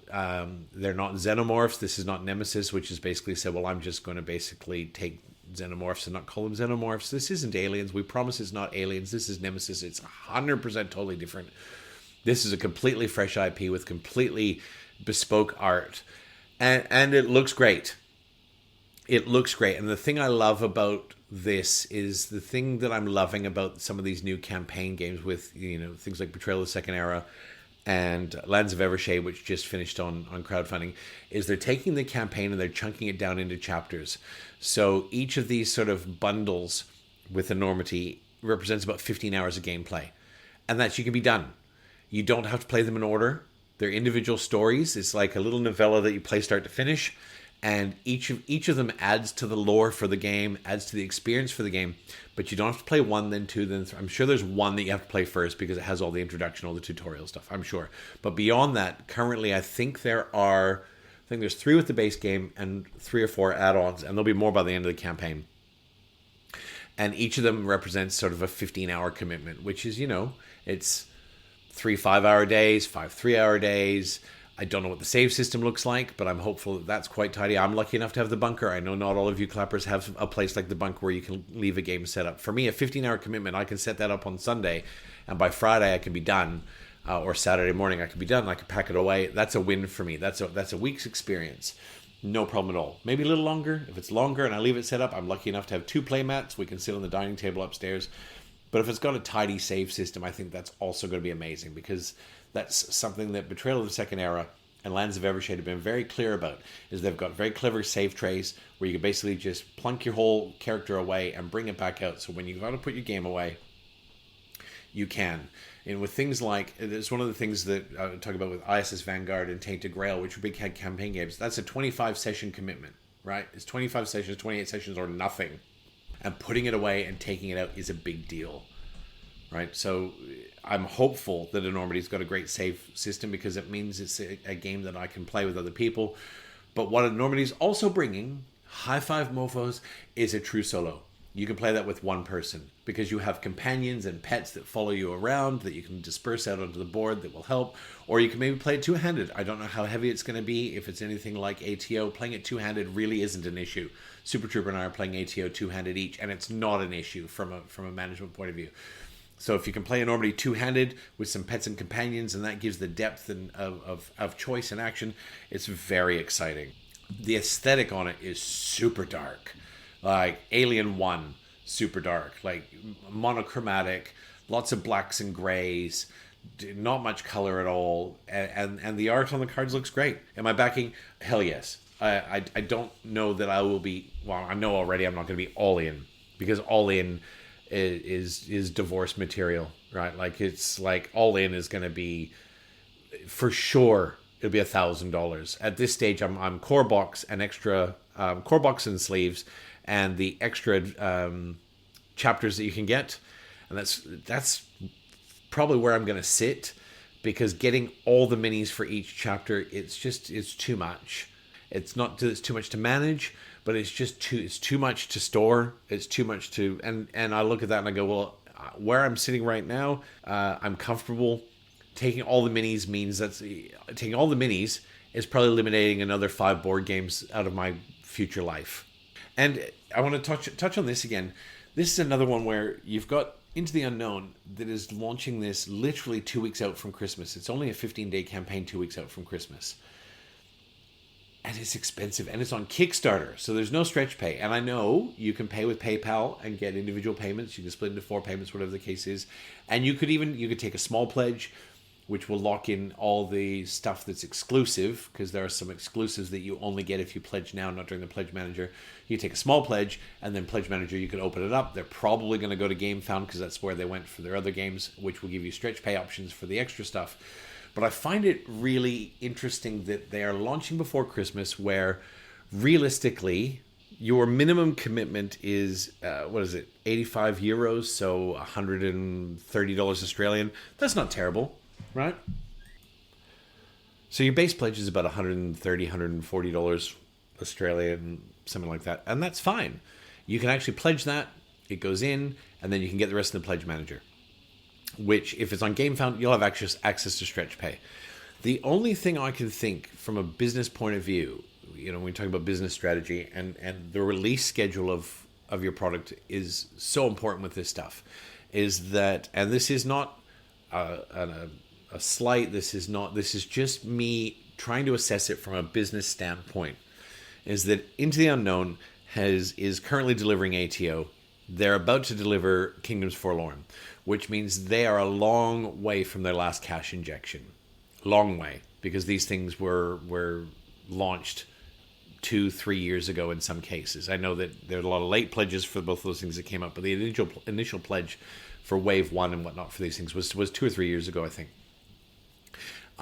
they're not xenomorphs. This is not Nemesis, which is basically said, well, I'm just going to basically take xenomorphs and not call them xenomorphs. This isn't aliens. We promise it's not aliens. This is Nemesis. It's 100% totally different. This is a completely fresh IP with completely bespoke art. And it looks great. It looks great. And the thing I love about this is the thing that I'm loving about some of these new campaign games with, things like Betrayal of the Second Era and Lands of Evershade, which just finished on crowdfunding, is they're taking the campaign and they're chunking it down into chapters. So each of these sort of bundles with Enormity represents about 15 hours of gameplay. And you can be done. You don't have to play them in order. They're individual stories. It's like a little novella that you play start to finish. And each of them adds to the lore for the game, adds to the experience for the game. But you don't have to play 1, then 2, then 3. I'm sure there's 1 that you have to play first because it has all the introduction, all the tutorial stuff. I'm sure. But beyond that, currently I think there's 3 with the base game and 3 or 4 add-ons, and there'll be more by the end of the campaign. And each of them represents sort of a 15-hour commitment, which is, it's 3 5-hour days, 5 3-hour days. I don't know what the save system looks like, but I'm hopeful that that's quite tidy. I'm lucky enough to have the bunker. I know not all of you clappers have a place like the bunker where you can leave a game set up. For me, a 15-hour commitment, I can set that up on Sunday, and by Friday I can be done, or Saturday morning I can be done. I can pack it away. That's a win for me. That's a week's experience. No problem at all. Maybe a little longer. If it's longer and I leave it set up, I'm lucky enough to have 2 play mats. We can sit on the dining table upstairs. But if it's got a tidy save system, I think that's also going to be amazing, because that's something that Betrayal of the Second Era and Lands of Evershade have been very clear about, is they've got very clever save trays where you can basically just plunk your whole character away and bring it back out. So when you got to put your game away, you can. And with things like, it's one of the things that I talk about with ISS Vanguard and Tainted Grail, which are big campaign games, that's a 25 session commitment, right? It's 25 sessions, 28 sessions, or nothing. And putting it away and taking it out is a big deal. right? So I'm hopeful that Enormity's got a great save system because it means it's a game that I can play with other people. But what Enormity's also bringing, High Five Mofos, is a true solo. You can play that with one person because you have companions and pets that follow you around that you can disperse out onto the board that will help. Or you can maybe play it two-handed. I don't know how heavy it's going to be. If it's anything like ATO, playing it two-handed really isn't an issue. Super Trooper and I are playing ATO two-handed each, and it's not an issue from a management point of view. So if you can play Enormity two-handed with some pets and companions, and that gives the depth of choice and action, it's very exciting. The aesthetic on it is super dark. Like Alien 1, super dark. Like monochromatic, lots of blacks and grays, not much color at all. And the art on the cards looks great. Am I backing? Hell yes. I don't know that I will be... Well, I know already I'm not going to be all in. Because all in is divorce material, right? Like it's like all in is going to be... For sure, it'll be $1,000. At this stage, I'm core box and extra... core box and sleeves... and the extra chapters that you can get. And that's probably where I'm going to sit, because getting all the minis for each chapter, it's too much. It's too much to manage, but it's too much to store. It's too much to, and I look at that and I go, well, where I'm sitting right now, I'm comfortable. Taking all the minis means taking all the minis is probably eliminating another 5 board games out of my future life. And I want to touch on this again. This is another one where you've got Into the Unknown that is launching this literally 2 weeks out from Christmas. It's only a 15-day campaign 2 weeks out from Christmas. And it's expensive. And it's on Kickstarter. So there's no stretch pay. And I know you can pay with PayPal and get individual payments. You can split into 4 payments, whatever the case is. And you could take a small pledge, which will lock in all the stuff that's exclusive, because there are some exclusives that you only get if you pledge now, not during the Pledge Manager. You take a small pledge, and then Pledge Manager, you can open it up. They're probably going to go to GameFound, because that's where they went for their other games, which will give you stretch pay options for the extra stuff. But I find it really interesting that they are launching before Christmas, where realistically, your minimum commitment is, 85 euros, so $130 Australian. That's not terrible. Right? So your base pledge is about $130, $140 Australian, something like that. And that's fine. You can actually pledge that. It goes in, and then you can get the rest of the Pledge Manager. Which, if it's on GameFound, you'll have access to stretch pay. The only thing I can think from a business point of view, when we talk about business strategy, and the release schedule of your product is so important with this stuff, is that, and this is not a slight, this is just me trying to assess it from a business standpoint, is that Into the Unknown is currently delivering ATO. They're about to deliver Kingdoms Forlorn, which means they are a long way from their last cash injection. Long way, because these things were launched 2-3 years ago in some cases. I know that there are a lot of late pledges for both of those things that came up, but the initial pledge for Wave 1 and whatnot for these things was 2 or 3 years ago, I think.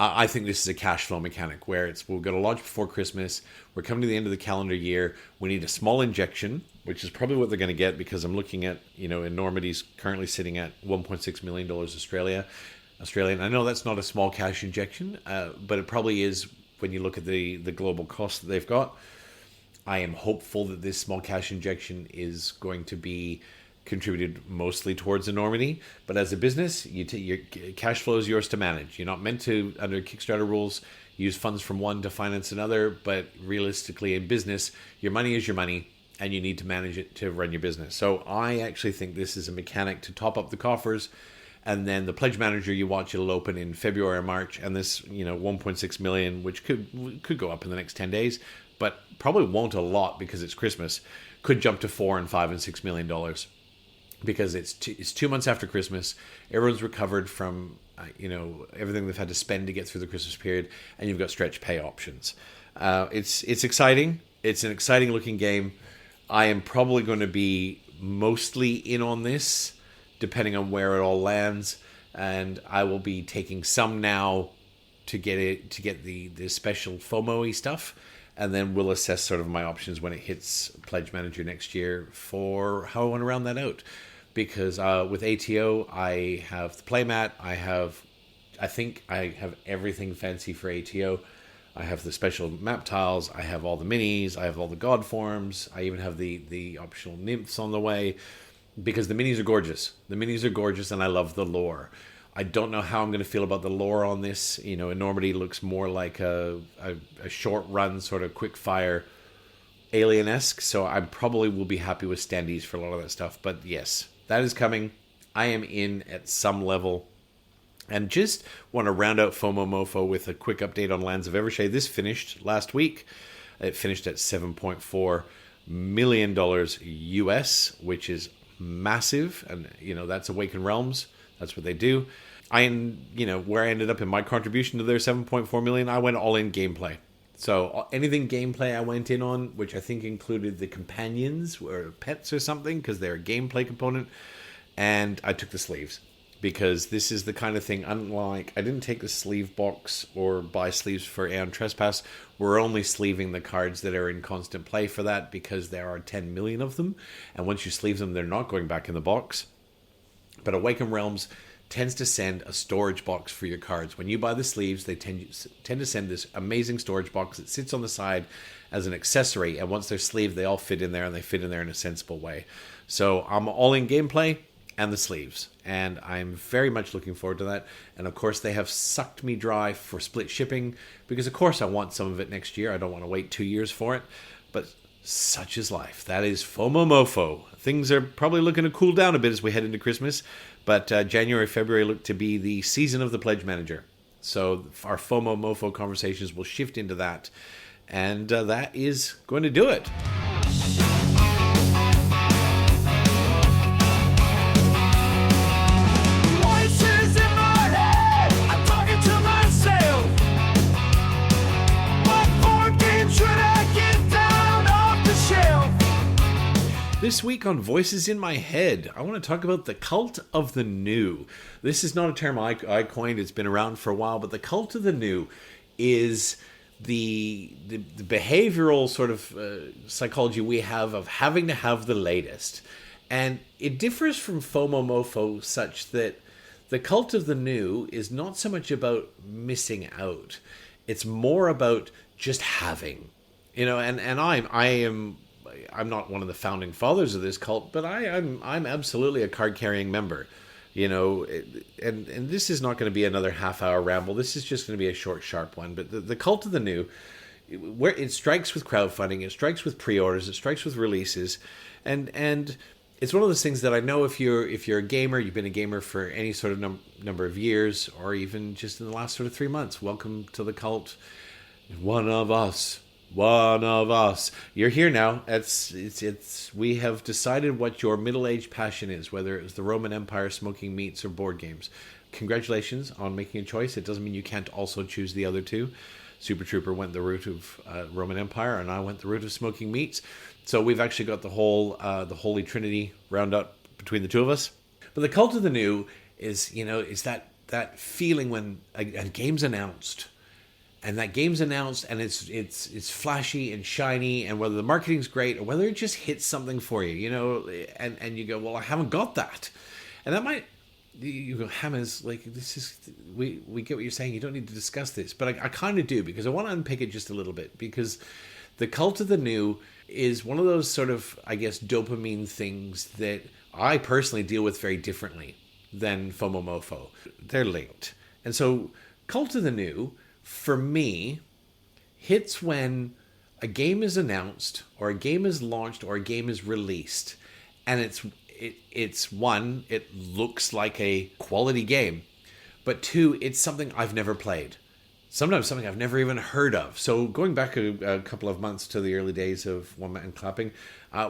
I think this is a cash flow mechanic where we're going to launch before Christmas. We're coming to the end of the calendar year. We need a small injection, which is probably what they're going to get, because I'm looking at, Enormity's currently sitting at $1.6 million Australian. I know that's not a small cash injection, but it probably is when you look at the global cost that they've got. I am hopeful that this small cash injection is going to be contributed mostly towards Enormity, but as a business, your cash flow is yours to manage. You're not meant to, under Kickstarter rules, use funds from one to finance another, but realistically in business, your money is your money, and you need to manage it to run your business. So I actually think this is a mechanic to top up the coffers, and then the Pledge Manager, you watch, it'll open in February or March, and this 1.6 million, which could go up in the next 10 days, but probably won't a lot because it's Christmas, could jump to $4 and $5 and $6 million. Because it's 2 months after Christmas, everyone's recovered from everything they've had to spend to get through the Christmas period, and you've got stretch pay options. It's exciting. It's an exciting looking game. I am probably going to be mostly in on this, depending on where it all lands, and I will be taking some now to get the special FOMO-y stuff. And then we'll assess sort of my options when it hits Pledge Manager next year for how I want to round that out. because with ATO, I have the playmat. I think I have everything fancy for ATO. I have the special map tiles. I have all the minis. I have all the god forms. I even have the optional nymphs on the way, because the minis are gorgeous. The minis are gorgeous, and I love the lore. I don't know how I'm going to feel about the lore on this. You know, Enormity looks more like a short run, sort of quick fire Alien-esque, so I probably will be happy with standees for a lot of that stuff. But yes, that is coming. I am in at some level. And just want to round out Fomomofo with a quick update on Lands of Evershade. This finished last week. It finished at $7.4 million US, which is massive. And, you know, that's Awakened Realms. That's what they do. Where I ended up in my contribution to their 7.4 million, I went all in gameplay. So anything gameplay I went in on, which I think included the companions or pets or something, because they're a gameplay component, and I took the sleeves. Because this is the kind of thing, unlike, I didn't take the sleeve box or buy sleeves for Aeon Trespass. We're only sleeving the cards that are in constant play for that, because there are 10 million of them. And once you sleeve them, they're not going back in the box. But Awakened Realms tends to send a storage box for your cards. When you buy the sleeves, they tend to send this amazing storage box that sits on the side as an accessory. And once they're sleeved, they all fit in there, and they fit in there in a sensible way. So I'm all in gameplay and the sleeves, and I'm very much looking forward to that. And of course, they have sucked me dry for split shipping, because of course I want some of it next year. I don't want to wait 2 years for it, but such is life. That is Fomomofo. Things are probably looking to cool down a bit as we head into Christmas, but January, February look to be the season of the Pledge Manager. So our Fomomofo conversations will shift into that, and that is going to do it. This week on Voices in My Head, I want to talk about the cult of the new. This is not a term I coined. It's been around for a while, but the cult of the new is the behavioral sort of psychology we have of having to have the latest. And it differs from Fomomofo such that the cult of the new is not so much about missing out. It's more about just having. You know, and I'm not one of the founding fathers of this cult, but I'm absolutely a card-carrying member, you know, and this is not going to be another half-hour ramble. This is just going to be a short, sharp one. But the cult of the new, where it strikes with crowdfunding, it strikes with pre-orders, it strikes with releases, and it's one of those things that I know if you're a gamer, you've been a gamer for any sort of number of years, or even just in the last sort of 3 months, welcome to the cult. One of us. You're here now. It's we have decided what your middle-aged passion is, whether it was the Roman Empire, smoking meats, or board games. Congratulations on making a choice. It doesn't mean you can't also choose the other two. Super Trooper went the route of Roman Empire, and I went the route of smoking meats. So we've actually got the Holy Trinity round up between the two of us. But the cult of the new is that feeling when a game's announced. And that game's announced, and it's flashy and shiny, and whether the marketing's great or whether it just hits something for you, you know, and you go, well, I haven't got that, and that might, you go, Hammers, like, this is, we get what you're saying. You don't need to discuss this, but I kind of do, because I want to unpick it just a little bit, because the cult of the new is one of those sort of, I guess, dopamine things that I personally deal with very differently than Fomomofo. They're linked, and so cult of the new, for me, hits when a game is announced, or a game is launched, or a game is released, and it's one, it looks like a quality game, but two, it's something I've never played. Sometimes something I've never even heard of. So going back a couple of months to the early days of One Man Clapping,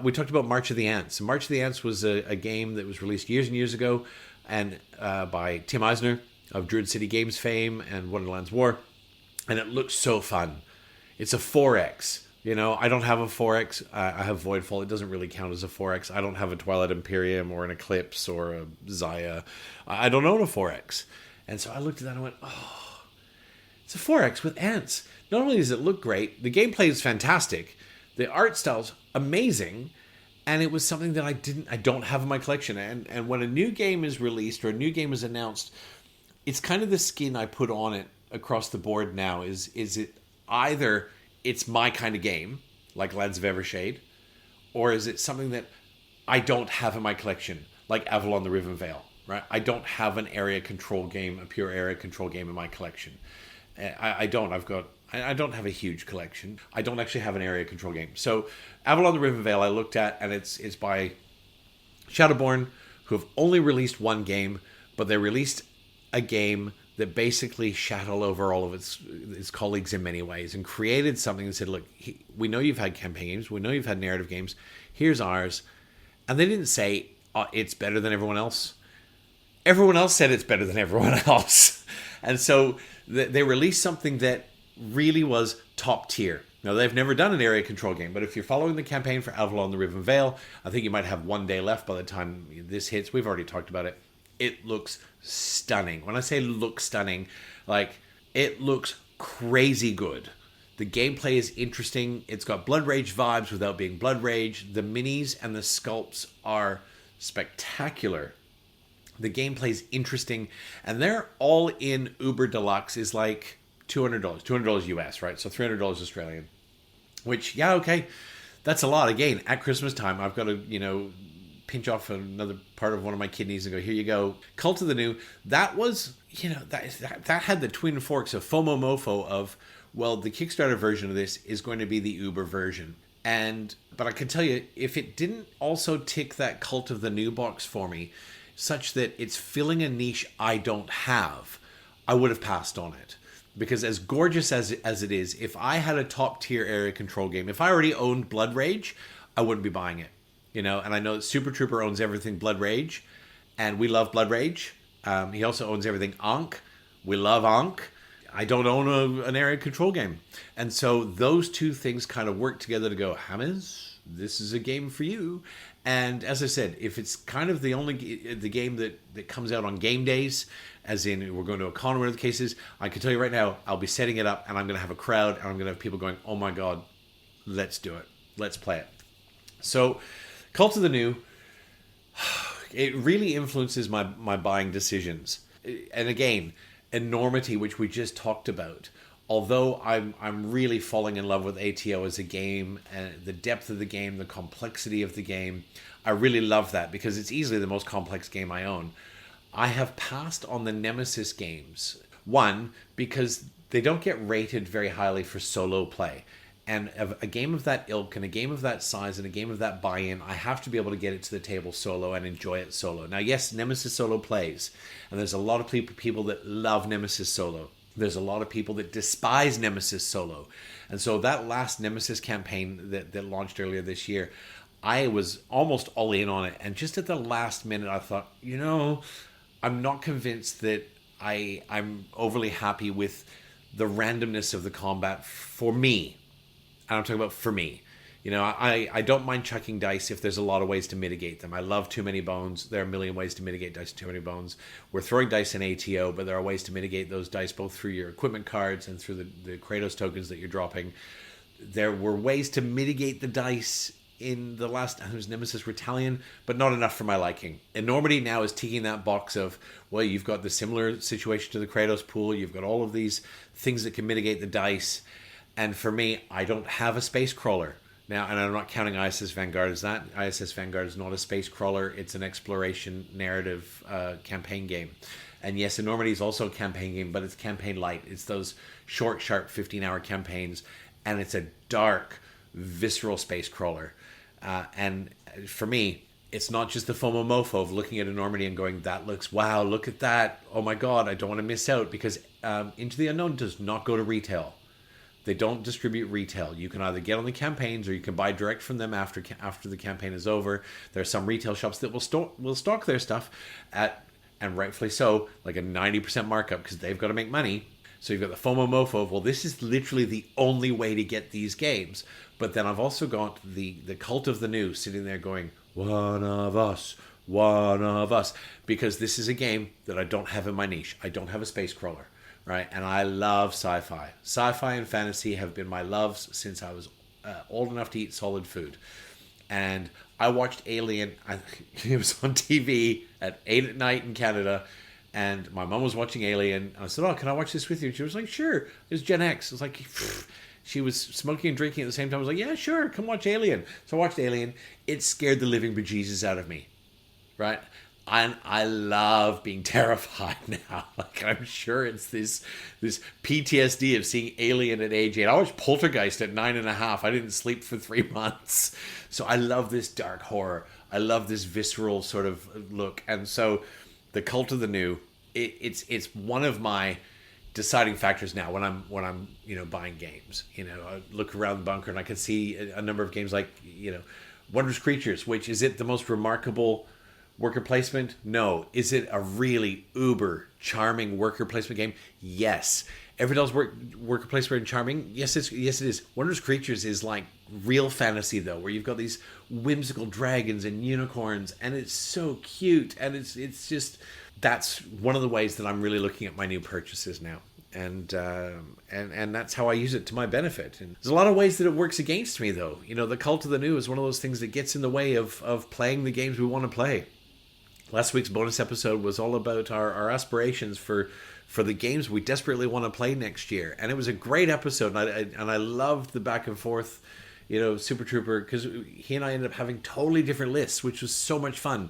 we talked about March of the Ants. March of the Ants was a game that was released years and years ago, and by Tim Eisner of Druid City Games fame and Wonderland's War. And it looks so fun. It's a 4X. You know, I don't have a 4X. I have Voidfall. It doesn't really count as a 4X. I don't have a Twilight Imperium or an Eclipse or a Zaya. I don't own a 4X. And so I looked at that and went, oh, it's a 4X with ants. Not only does it look great, the gameplay is fantastic. The art style's amazing. And it was something that I don't have in my collection. And when a new game is released or a new game is announced, it's kind of the skin I put on it across the board now. Is it either it's my kind of game, like Lands of Evershade, or is it something that I don't have in my collection, like Avalon the Riven Vale, right? I don't have an area control game, a pure area control game in my collection. I don't. I don't have a huge collection. I don't actually have an area control game. So Avalon the Riven Vale I looked at, and it's by Shadowborn, who have only released one game, but they released a game that basically shat all over all of its colleagues in many ways and created something that said, look, we know you've had campaign games, we know you've had narrative games, here's ours. And they didn't say, it's better than everyone else. Everyone else said it's better than everyone else. And so they released something that really was top tier. Now, they've never done an area control game, but if you're following the campaign for Avalon the Riven Vale, I think you might have one day left by the time this hits. We've already talked about it. It looks stunning. When I say look stunning, like, it looks crazy good. The gameplay is interesting. It's got Blood Rage vibes without being Blood Rage. The minis and the sculpts are spectacular. The gameplay is interesting. And they're all in Uber Deluxe is like $200. $200 US, right? So $300 Australian. Which, yeah, okay. That's a lot. Again, at Christmas time, I've got to, pinch off another part of one of my kidneys and go, here you go. Cult of the New, that was, that had the twin forks of Fomomofo of, well, the Kickstarter version of this is going to be the Uber version. But I can tell you, if it didn't also tick that Cult of the New box for me, such that it's filling a niche I don't have, I would have passed on it. Because as gorgeous as it is, if I had a top tier area control game, if I already owned Blood Rage, I wouldn't be buying it. And I know that Super Trooper owns everything Blood Rage, and we love Blood Rage. He also owns everything Ankh. We love Ankh. I don't own an area control game. And so those two things kind of work together to go, Hammers, this is a game for you. And as I said, if it's kind of the game that comes out on game days, as in we're going to a con or whatever the case is, I can tell you right now, I'll be setting it up and I'm going to have a crowd and I'm going to have people going, oh my God, let's do it. Let's play it. So Cult of the New, it really influences my buying decisions. And again, enormity, which we just talked about. Although I'm really falling in love with ATO as a game, and the depth of the game, the complexity of the game, I really love that because it's easily the most complex game I own. I have passed on the Nemesis games. One, because they don't get rated very highly for solo play. And a game of that ilk and a game of that size and a game of that buy-in, I have to be able to get it to the table solo and enjoy it solo. Now, yes, Nemesis solo plays. And there's a lot of people that love Nemesis solo. There's a lot of people that despise Nemesis solo. And so that last Nemesis campaign that launched earlier this year, I was almost all in on it. And just at the last minute, I thought, I'm not convinced that I'm overly happy with the randomness of the combat for me. And I'm talking about for me. I don't mind chucking dice if there's a lot of ways to mitigate them. I love Too Many Bones. There are a million ways to mitigate dice in Too Many Bones. We're throwing dice in ATO, but there are ways to mitigate those dice both through your equipment cards and through the Kratos tokens that you're dropping. There were ways to mitigate the dice in the last, it was Nemesis Retalion, but not enough for my liking. Enormity now is ticking that box of, well, you've got the similar situation to the Kratos pool. You've got all of these things that can mitigate the dice. And for me, I don't have a space crawler. Now, and I'm not counting ISS Vanguard as that. ISS Vanguard is not a space crawler. It's an exploration narrative campaign game. And yes, Enormity is also a campaign game, but it's campaign light. It's those short, sharp 15-hour campaigns. And it's a dark, visceral space crawler. And for me, it's not just the Fomomofo of looking at Enormity and going, that looks, wow, look at that. Oh my God, I don't want to miss out. Because Into the Unknown does not go to retail. They don't distribute retail. You can either get on the campaigns or you can buy direct from them after the campaign is over. There are some retail shops that will stock their stuff at, and rightfully so, like a 90% markup because they've got to make money. So you've got the Fomomofo of, well, this is literally the only way to get these games. But then I've also got the Cult of the New sitting there going, one of us. Because this is a game that I don't have in my niche. I don't have a space crawler. Right, and I love sci-fi. Sci-fi and fantasy have been my loves since I was old enough to eat solid food. And I watched Alien. It was on TV at 8 at night in Canada. And my mom was watching Alien. I said, "Oh, can I watch this with you?" She was like, "Sure." It was Gen X. It was like, she was smoking and drinking at the same time. I was like, "Yeah, sure. Come watch Alien." So I watched Alien. It scared the living bejesus out of me. Right? And I love being terrified now. Like, I'm sure it's this PTSD of seeing Alien at age 8. I watched Poltergeist at 9.5. I didn't sleep for 3 months. So I love this dark horror. I love this visceral sort of look. And so the Cult of the New, it's one of my deciding factors now when I'm buying games. I look around the bunker and I can see a number of games like Wondrous Creatures, which is it the most remarkable worker placement? No. Is it a really uber charming worker placement game? Yes. Everydoll's worker placement and charming? Yes, it is. Wondrous Creatures is like real fantasy though, where you've got these whimsical dragons and unicorns, and it's so cute, and it's just, that's one of the ways that I'm really looking at my new purchases now. And that's how I use it to my benefit. And there's a lot of ways that it works against me though. The Cult of the New is one of those things that gets in the way of playing the games we want to play. Last week's bonus episode was all about our aspirations for the games we desperately want to play next year. And it was a great episode. And I loved the back and forth, Super Trooper, because he and I ended up having totally different lists, which was so much fun.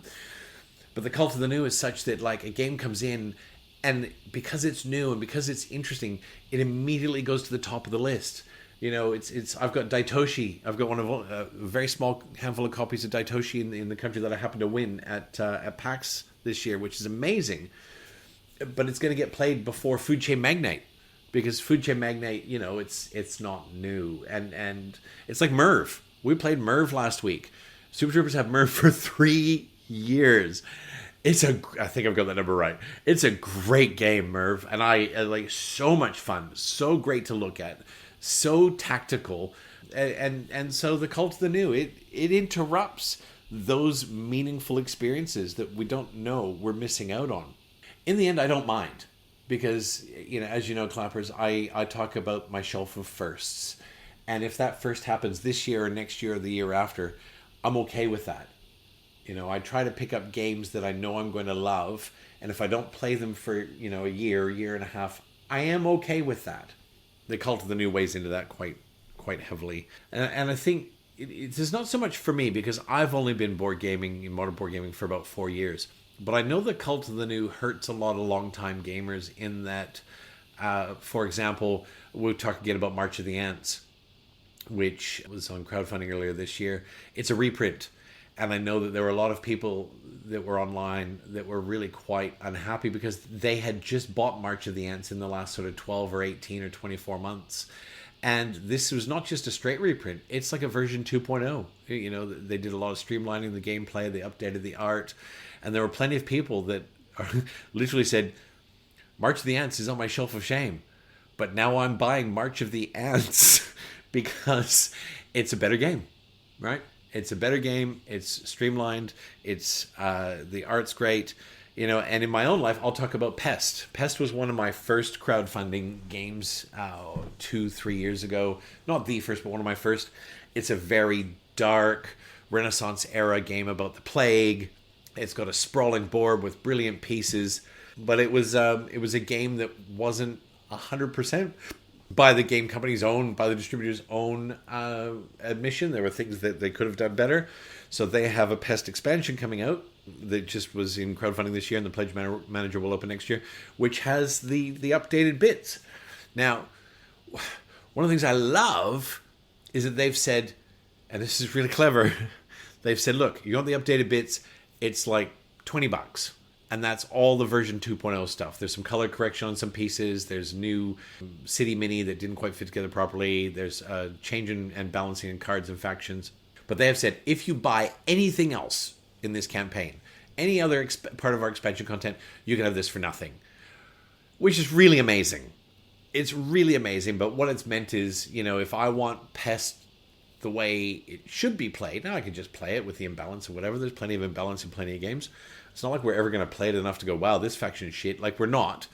But the Cult of the New is such that like a game comes in, and because it's new and because it's interesting, it immediately goes to the top of the list. I've got Daitoshi. I've got one of a very small handful of copies of Daitoshi in the country that I happened to win at PAX this year, which is amazing. But it's going to get played before Food Chain Magnate, because Food Chain Magnate, it's not new, and it's like Merv. We played Merv last week. Super Troopers have Merv for 3 years. I think I've got that number right. It's a great game, Merv, and I like so much fun, so great to look at. So tactical, and so the Cult of the New, it interrupts those meaningful experiences that we don't know we're missing out on. In the end, I don't mind, because as you know, Clappers, I talk about my shelf of firsts, and if that first happens this year or next year or the year after, I'm okay with that. I try to pick up games that I know I'm going to love, and if I don't play them for a year and a half, I am okay with that. The Cult of the New weighs into that quite heavily. And I think it's not so much for me, because I've only been board gaming, in modern board gaming, for about 4 years. But I know the Cult of the New hurts a lot of long-time gamers in that, for example, we'll talk again about March of the Ants, which was on crowdfunding earlier this year. It's a reprint. And I know that there were a lot of people that were online that were really quite unhappy because they had just bought March of the Ants in the last sort of 12 or 18 or 24 months. And this was not just a straight reprint. It's like a version 2.0. They did a lot of streamlining the gameplay. They updated the art. And there were plenty of people that literally said, March of the Ants is on my shelf of shame. But now I'm buying March of the Ants because it's a better game, right? It's a better game. It's streamlined. It's the art's great, And in my own life, I'll talk about Pest. Pest was one of my first crowdfunding games 2-3 years ago. Not the first, but one of my first. It's a very dark Renaissance era game about the plague. It's got a sprawling board with brilliant pieces, but it was a game that wasn't 100%. By the game company's by the distributor's own admission. There were things that they could have done better. So they have a Pest expansion coming out that just was in crowdfunding this year, and the Pledge Manager will open next year, which has the updated bits. Now, one of the things I love is that they've said, and this is really clever, they've said, look, you want the updated bits, it's like $20. And that's all the version 2.0 stuff. There's some color correction on some pieces. There's new city mini that didn't quite fit together properly. There's change and balancing in cards and factions. But they have said, if you buy anything else in this campaign, any other part of our expansion content, you can have this for nothing. Which is really amazing. It's really amazing. But what it's meant is, if I want Pest the way it should be played, now I can just play it with the imbalance or whatever. There's plenty of imbalance in plenty of games. It's not like we're ever going to play it enough to go, wow, this faction is shit. Like, we're not.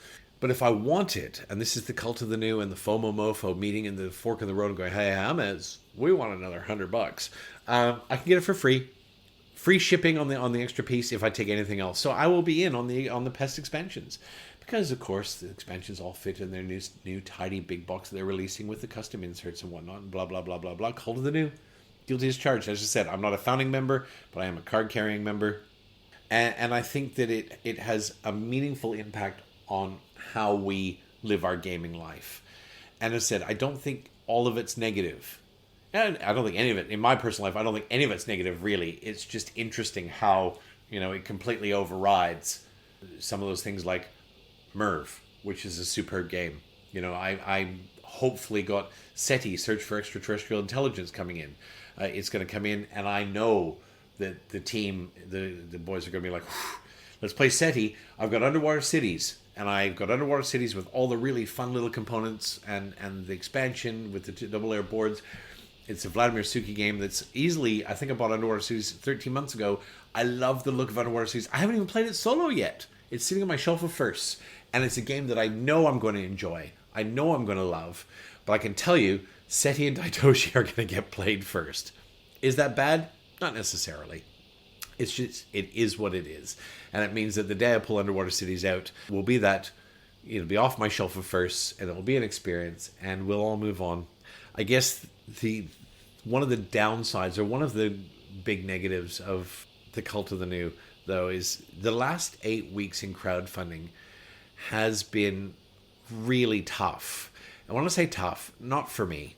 But if I want it, and this is the cult of the new and the Fomomofo meeting in the fork in the road and going, hey, Hamez, we want another $100. I can get it for free. Free shipping on the extra piece if I take anything else. So I will be in on the pest expansions. Because, of course, the expansions all fit in their new tidy big box that they're releasing with the custom inserts and whatnot, and blah, blah, blah, blah, blah. Cult of the new. Guilty as charged. As I said, I'm not a founding member, but I am a card-carrying member. And I think that it has a meaningful impact on how we live our gaming life. And as I said, I don't think all of it's negative. And I don't think any of it, in my personal life, I don't think any of it's negative, really. It's just interesting how, it completely overrides some of those things like Merv, which is a superb game. I hopefully got SETI, Search for Extraterrestrial Intelligence, coming in. It's going to come in, and I know that the team, the boys are going to be like, let's play SETI. I've got Underwater Cities, and I've got Underwater Cities with all the really fun little components and the expansion with the double layer boards. It's a Vladimir Suki game that's easily, I think I bought Underwater Cities 13 months ago. I love the look of Underwater Cities. I haven't even played it solo yet. It's sitting on my shelf of firsts. And it's a game that I know I'm going to enjoy. I know I'm going to love. But I can tell you, SETI and Daitoshi are going to get played first. Is that bad? Not necessarily. It's just, it is what it is. And it means that the day I pull Underwater Cities out will be that, it'll be off my shelf of firsts, and it will be an experience, and we'll all move on. I guess one of the downsides, or one of the big negatives of the cult of the new, though, is the last 8 weeks in crowdfunding has been really tough. And when I say tough, not for me.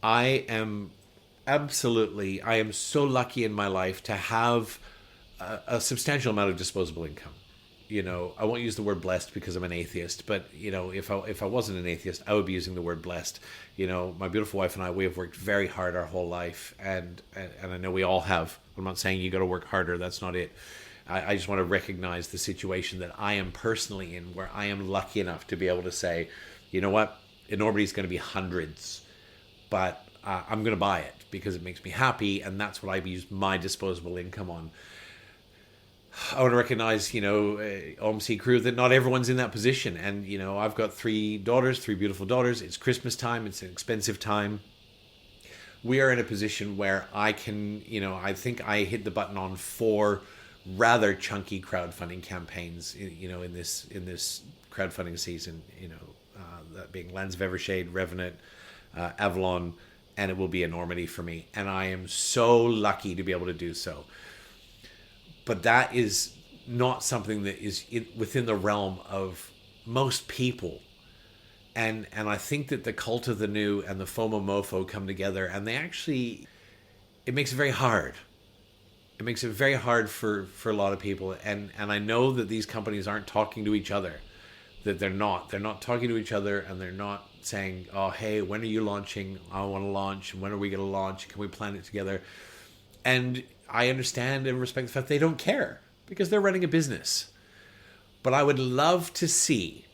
I am so lucky in my life to have a substantial amount of disposable income. I won't use the word blessed because I'm an atheist, but if I wasn't an atheist, I would be using the word blessed. My beautiful wife and I, we have worked very hard our whole life, and I know we all have. I'm not saying you got to work harder. That's not it. I just want to recognize the situation that I am personally in, where I am lucky enough to be able to say, you know what, Enormity's going to be hundreds, but I'm going to buy it because it makes me happy, and that's what I use my disposable income on. I want to recognize, OMC crew, that not everyone's in that position. And, I've got 3 beautiful daughters. It's Christmas time. It's an expensive time. We are in a position where I can, I think I hit the button on 4 rather chunky crowdfunding campaigns, in this crowdfunding season, that being Lands of Evershade, Revenant, Avalon, and it will be Enormity for me. And I am so lucky to be able to do so. But that is not something that is within the realm of most people. And I think that the cult of the new and the Fomomofo come together, and it makes it very hard. It makes it very hard for a lot of people. And I know that these companies aren't talking to each other. That they're not talking to each other, and they're not saying, oh, hey, when are you launching? I want to launch. When are we going to launch? Can we plan it together? And I understand and respect the fact they don't care because they're running a business. But I would love to see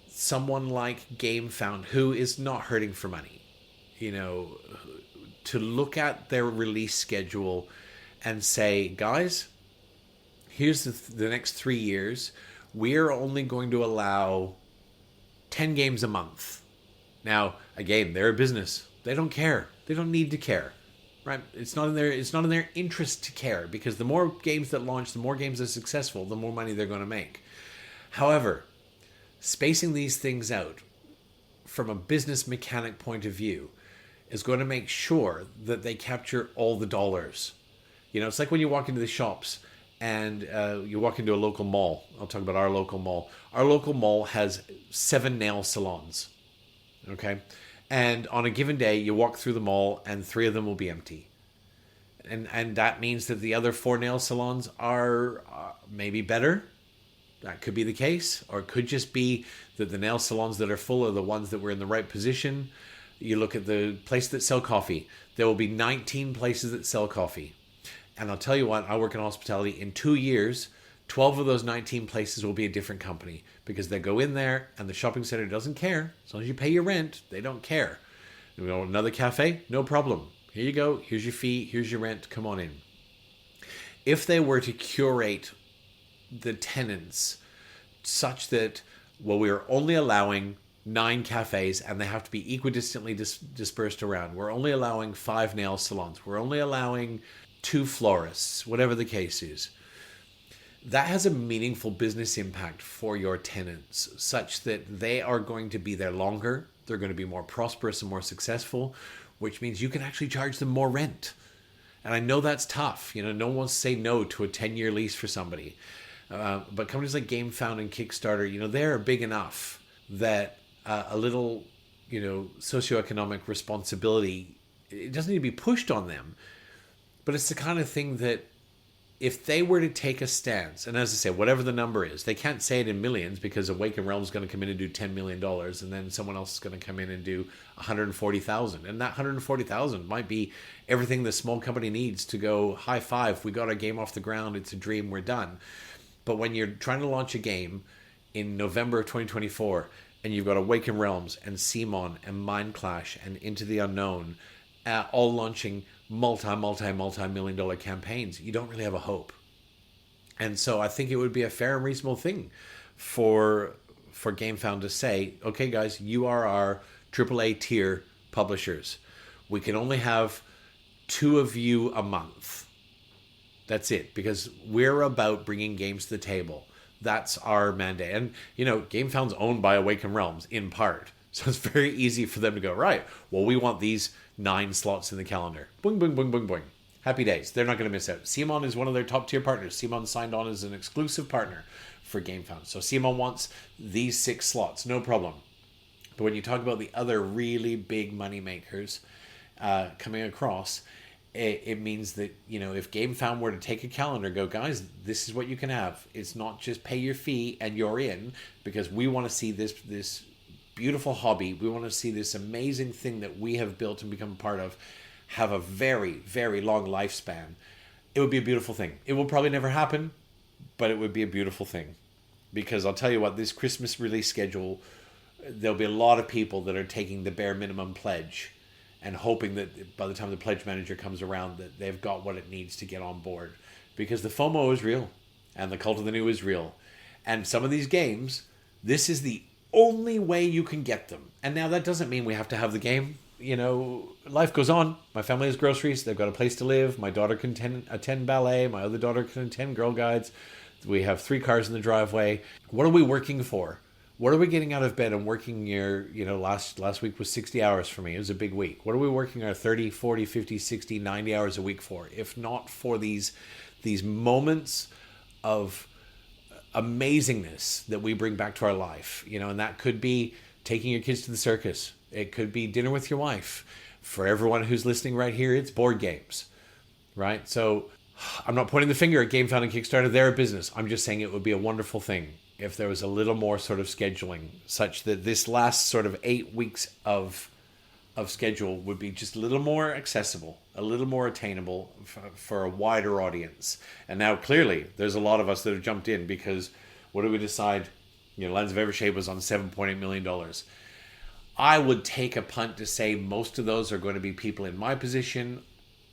someone like GameFound, who is not hurting for money, to look at their release schedule and say, guys, here's the next 3 years. We're only going to allow 10 games a month. Now, again, they're a business. They don't care. They don't need to care. Right? It's not in their interest to care, because the more games that launch, the more games that are successful, the more money they're going to make. However, spacing these things out from a business mechanic point of view is going to make sure that they capture all the dollars. It's like when you walk into the shops and you walk into a local mall. I'll talk about our local mall. Our local mall has 7 nail salons. Okay? And on a given day, you walk through the mall and 3 of them will be empty. And that means that the other 4 nail salons are maybe better. That could be the case. Or it could just be that the nail salons that are full are the ones that were in the right position. You look at the places that sell coffee. There will be 19 places that sell coffee. And I'll tell you what, I work in hospitality. In 2 years, 12 of those 19 places will be a different company, because they go in there and the shopping center doesn't care. As long as you pay your rent, they don't care. You know, another cafe? No problem. Here you go. Here's your fee. Here's your rent. Come on in. If they were to curate the tenants such that well, we are only allowing 9 cafes and they have to be equidistantly dispersed around. We're only allowing 5 nail salons. We're only allowing 2 florists, whatever the case is. That has a meaningful business impact for your tenants, such that they are going to be there longer. They're going to be more prosperous and more successful, which means you can actually charge them more rent. And I know that's tough. You know, no one wants to say no to a 10-year lease for somebody. But companies like GameFound and Kickstarter, you know, they're big enough that a little, you know, socioeconomic responsibility, it doesn't need to be pushed on them. But it's the kind of thing that if they were to take a stance, and as I say, whatever the number is, they can't say it in millions because Awakened Realms is going to come in and do $10 million, and then someone else is going to come in and do 140,000. And that 140,000 might be everything the small company needs to go, high five, we got our game off the ground, it's a dream, we're done. But when you're trying to launch a game in November of 2024, and you've got Awakened Realms and Simon and Mind Clash and Into the Unknown, all launching multi-million dollar campaigns, you don't really have a hope. And so I think it would be a fair and reasonable thing for GameFound to say, okay guys, you are our AAA tier publishers. We can only have 2 of you a month. That's it, because we're about bringing games to the table. That's our mandate. And, you know, GameFound's owned by Awakened Realms in part. So it's very easy for them to go, right, well, we want these 9 slots in the calendar. Boing, boing, boing, boing, boing. Happy days. They're not going to miss out. Simon is one of their top tier partners. Simon signed on as an exclusive partner for GameFound. So Simon wants these 6 slots, no problem. But when you talk about the other really big money makers coming across, it means that, you know, if GameFound were to take a calendar, go, guys, this is what you can have. It's not just pay your fee and you're in, because we want to see this beautiful hobby. We want to see this amazing thing that we have built and become part of have a very, very long lifespan. It would be a beautiful thing. It will probably never happen, but it would be a beautiful thing. Because I'll tell you what, this Christmas release schedule, there'll be a lot of people that are taking the bare minimum pledge and hoping that by the time the pledge manager comes around that they've got what it needs to get on board. Because the FOMO is real and the cult of the new is real. And some of these games, this is the only way you can get them. And now that doesn't mean we have to have the game. You know, life goes on. My family has groceries. They've got a place to live. My daughter can attend ballet. My other daughter can attend Girl Guides. We have 3 cars in the driveway. What are we working for? What are we getting out of bed and working your, you know, last week was 60 hours for me. It was a big week. What are we working our 30, 40, 50, 60, 90 hours a week for? If not for these moments of amazingness that we bring back to our life, you know, and that could be taking your kids to the circus. It could be dinner with your wife. For everyone who's listening right here, it's board games, right? So I'm not pointing the finger at GameFound and Kickstarter. They're a business. I'm just saying it would be a wonderful thing if there was a little more sort of scheduling, such that this last sort of 8 weeks of schedule would be just a little more accessible, a little more attainable for a wider audience. And now clearly there's a lot of us that have jumped in because what do we decide? You know, Lands of Evershade was on $7.8 million. I would take a punt to say most of those are going to be people in my position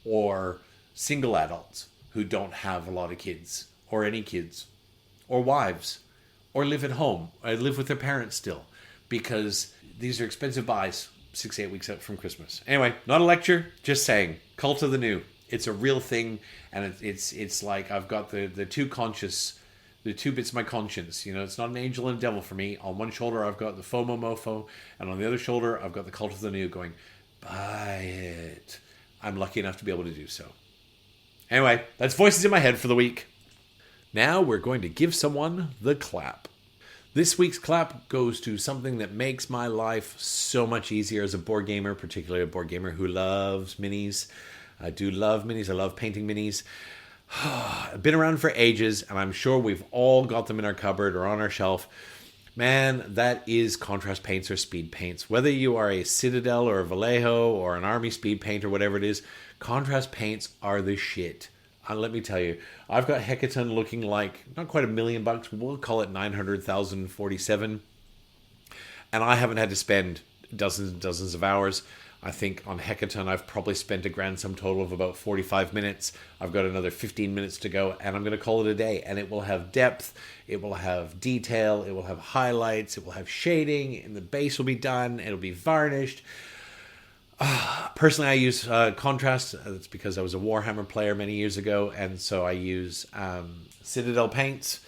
or single adults who don't have a lot of kids or any kids or wives or live at home or live with their parents still, because these are expensive buys 6-8 weeks out from Christmas. Anyway, not a lecture, just saying, cult of the new. It's a real thing, and it's like I've got the two bits of my conscience. You know, it's not an angel and a devil for me. On one shoulder, I've got the Fomomofo, and on the other shoulder, I've got the cult of the new going, buy it. I'm lucky enough to be able to do so. Anyway, that's voices in my head for the week. Now we're going to give someone the clap. This week's clap goes to something that makes my life so much easier as a board gamer, particularly a board gamer who loves minis. I do love minis. I love painting minis. I've been around for ages, and I'm sure we've all got them in our cupboard or on our shelf. Man, that is contrast paints or speed paints. Whether you are a Citadel or a Vallejo or an Army speed paint or whatever it is, contrast paints are the shit. Let me tell you, I've got Hecaton looking like, not quite $1 million, we'll call it 900,047. And I haven't had to spend dozens and dozens of hours. I think on Hackathon I've probably spent a grand sum total of about 45 minutes. I've got another 15 minutes to go, and I'm going to call it a day. And it will have depth, it will have detail, it will have highlights, it will have shading, and the base will be done, it'll be varnished. Personally, I use contrast. That's because I was a Warhammer player many years ago, and so I use Citadel paints.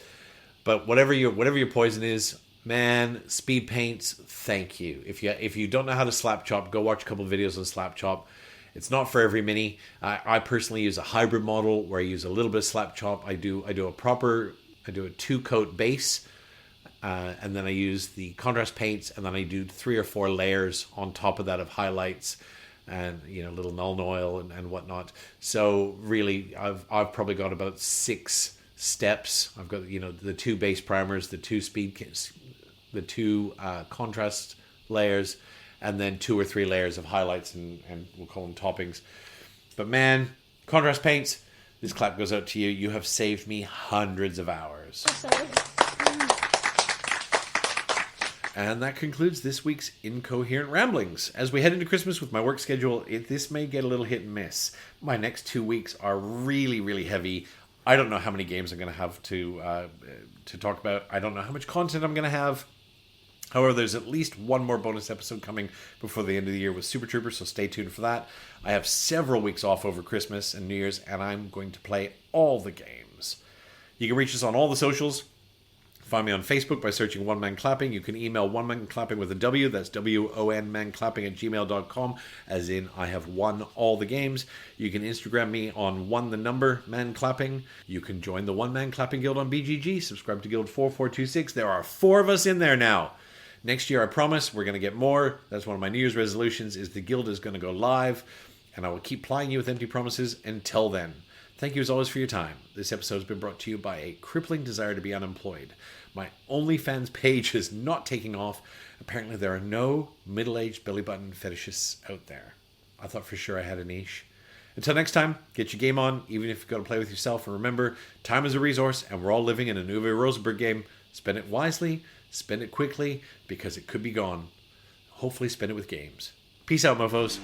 But whatever your poison is, man, speed paints, thank you. If you don't know how to slap chop, go watch a couple of videos on slap chop. It's not for every mini. I personally use a hybrid model where I use a little bit of slap chop. I do a 2-coat base, and then I use the contrast paints, and then I do 3 or 4 layers on top of that of highlights and little Nuln Oil and whatnot. So really, I've probably got about 6 steps. I've got the 2 base primers, the 2 the 2 contrast layers, and then 2 or 3 layers of highlights and we'll call them toppings. But man, contrast paints, this clap goes out to you. You have saved me hundreds of hours. And that concludes this week's Incoherent Ramblings. As we head into Christmas with my work schedule, this may get a little hit and miss. My next 2 weeks are really, really heavy. I don't know how many games I'm going to have to talk about. I don't know how much content I'm going to have. However, there's at least one more bonus episode coming before the end of the year with Super Troopers, so stay tuned for that. I have several weeks off over Christmas and New Year's, and I'm going to play all the games. You can reach us on all the socials. Find me on Facebook by searching One Man Clapping. You can email One Man Clapping with a W. That's WON manclapping@gmail.com, as in I have won all the games. You can Instagram me on One the Number Man Clapping. You can join the One Man Clapping Guild on BGG. Subscribe to Guild 4426. There are 4 of us in there now. Next year, I promise, we're going to get more. That's one of my New Year's resolutions, is the Guild is going to go live. And I will keep plying you with empty promises until then. Thank you as always for your time. This episode has been brought to you by a crippling desire to be unemployed. My OnlyFans page is not taking off. Apparently there are no middle-aged belly button fetishists out there. I thought for sure I had a niche. Until next time, get your game on, even if you've got to play with yourself. And remember, time is a resource, and we're all living in a Uwe Rosenberg game. Spend it wisely, spend it quickly, because it could be gone. Hopefully spend it with games. Peace out, mofos.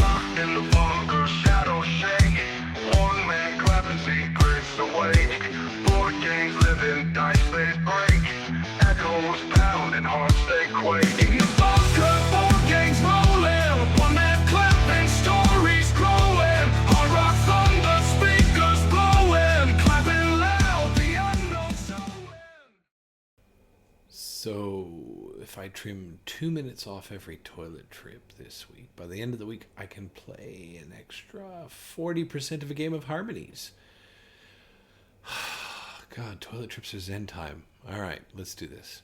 Locked in the bunker, shadows shake. One man clapping secrets away. Board games living, dice plays break. Echoes pounding, hearts they quake. In the bunker, board games rolling. One man clapping, stories growing. Hard rock thunder, speakers blowing. Clapping loud, the unknown showing. So, if I trim 2 minutes off every toilet trip this week, by the end of the week, I can play an extra 40% of a game of Harmonies. God, toilet trips are zen time. All right, let's do this.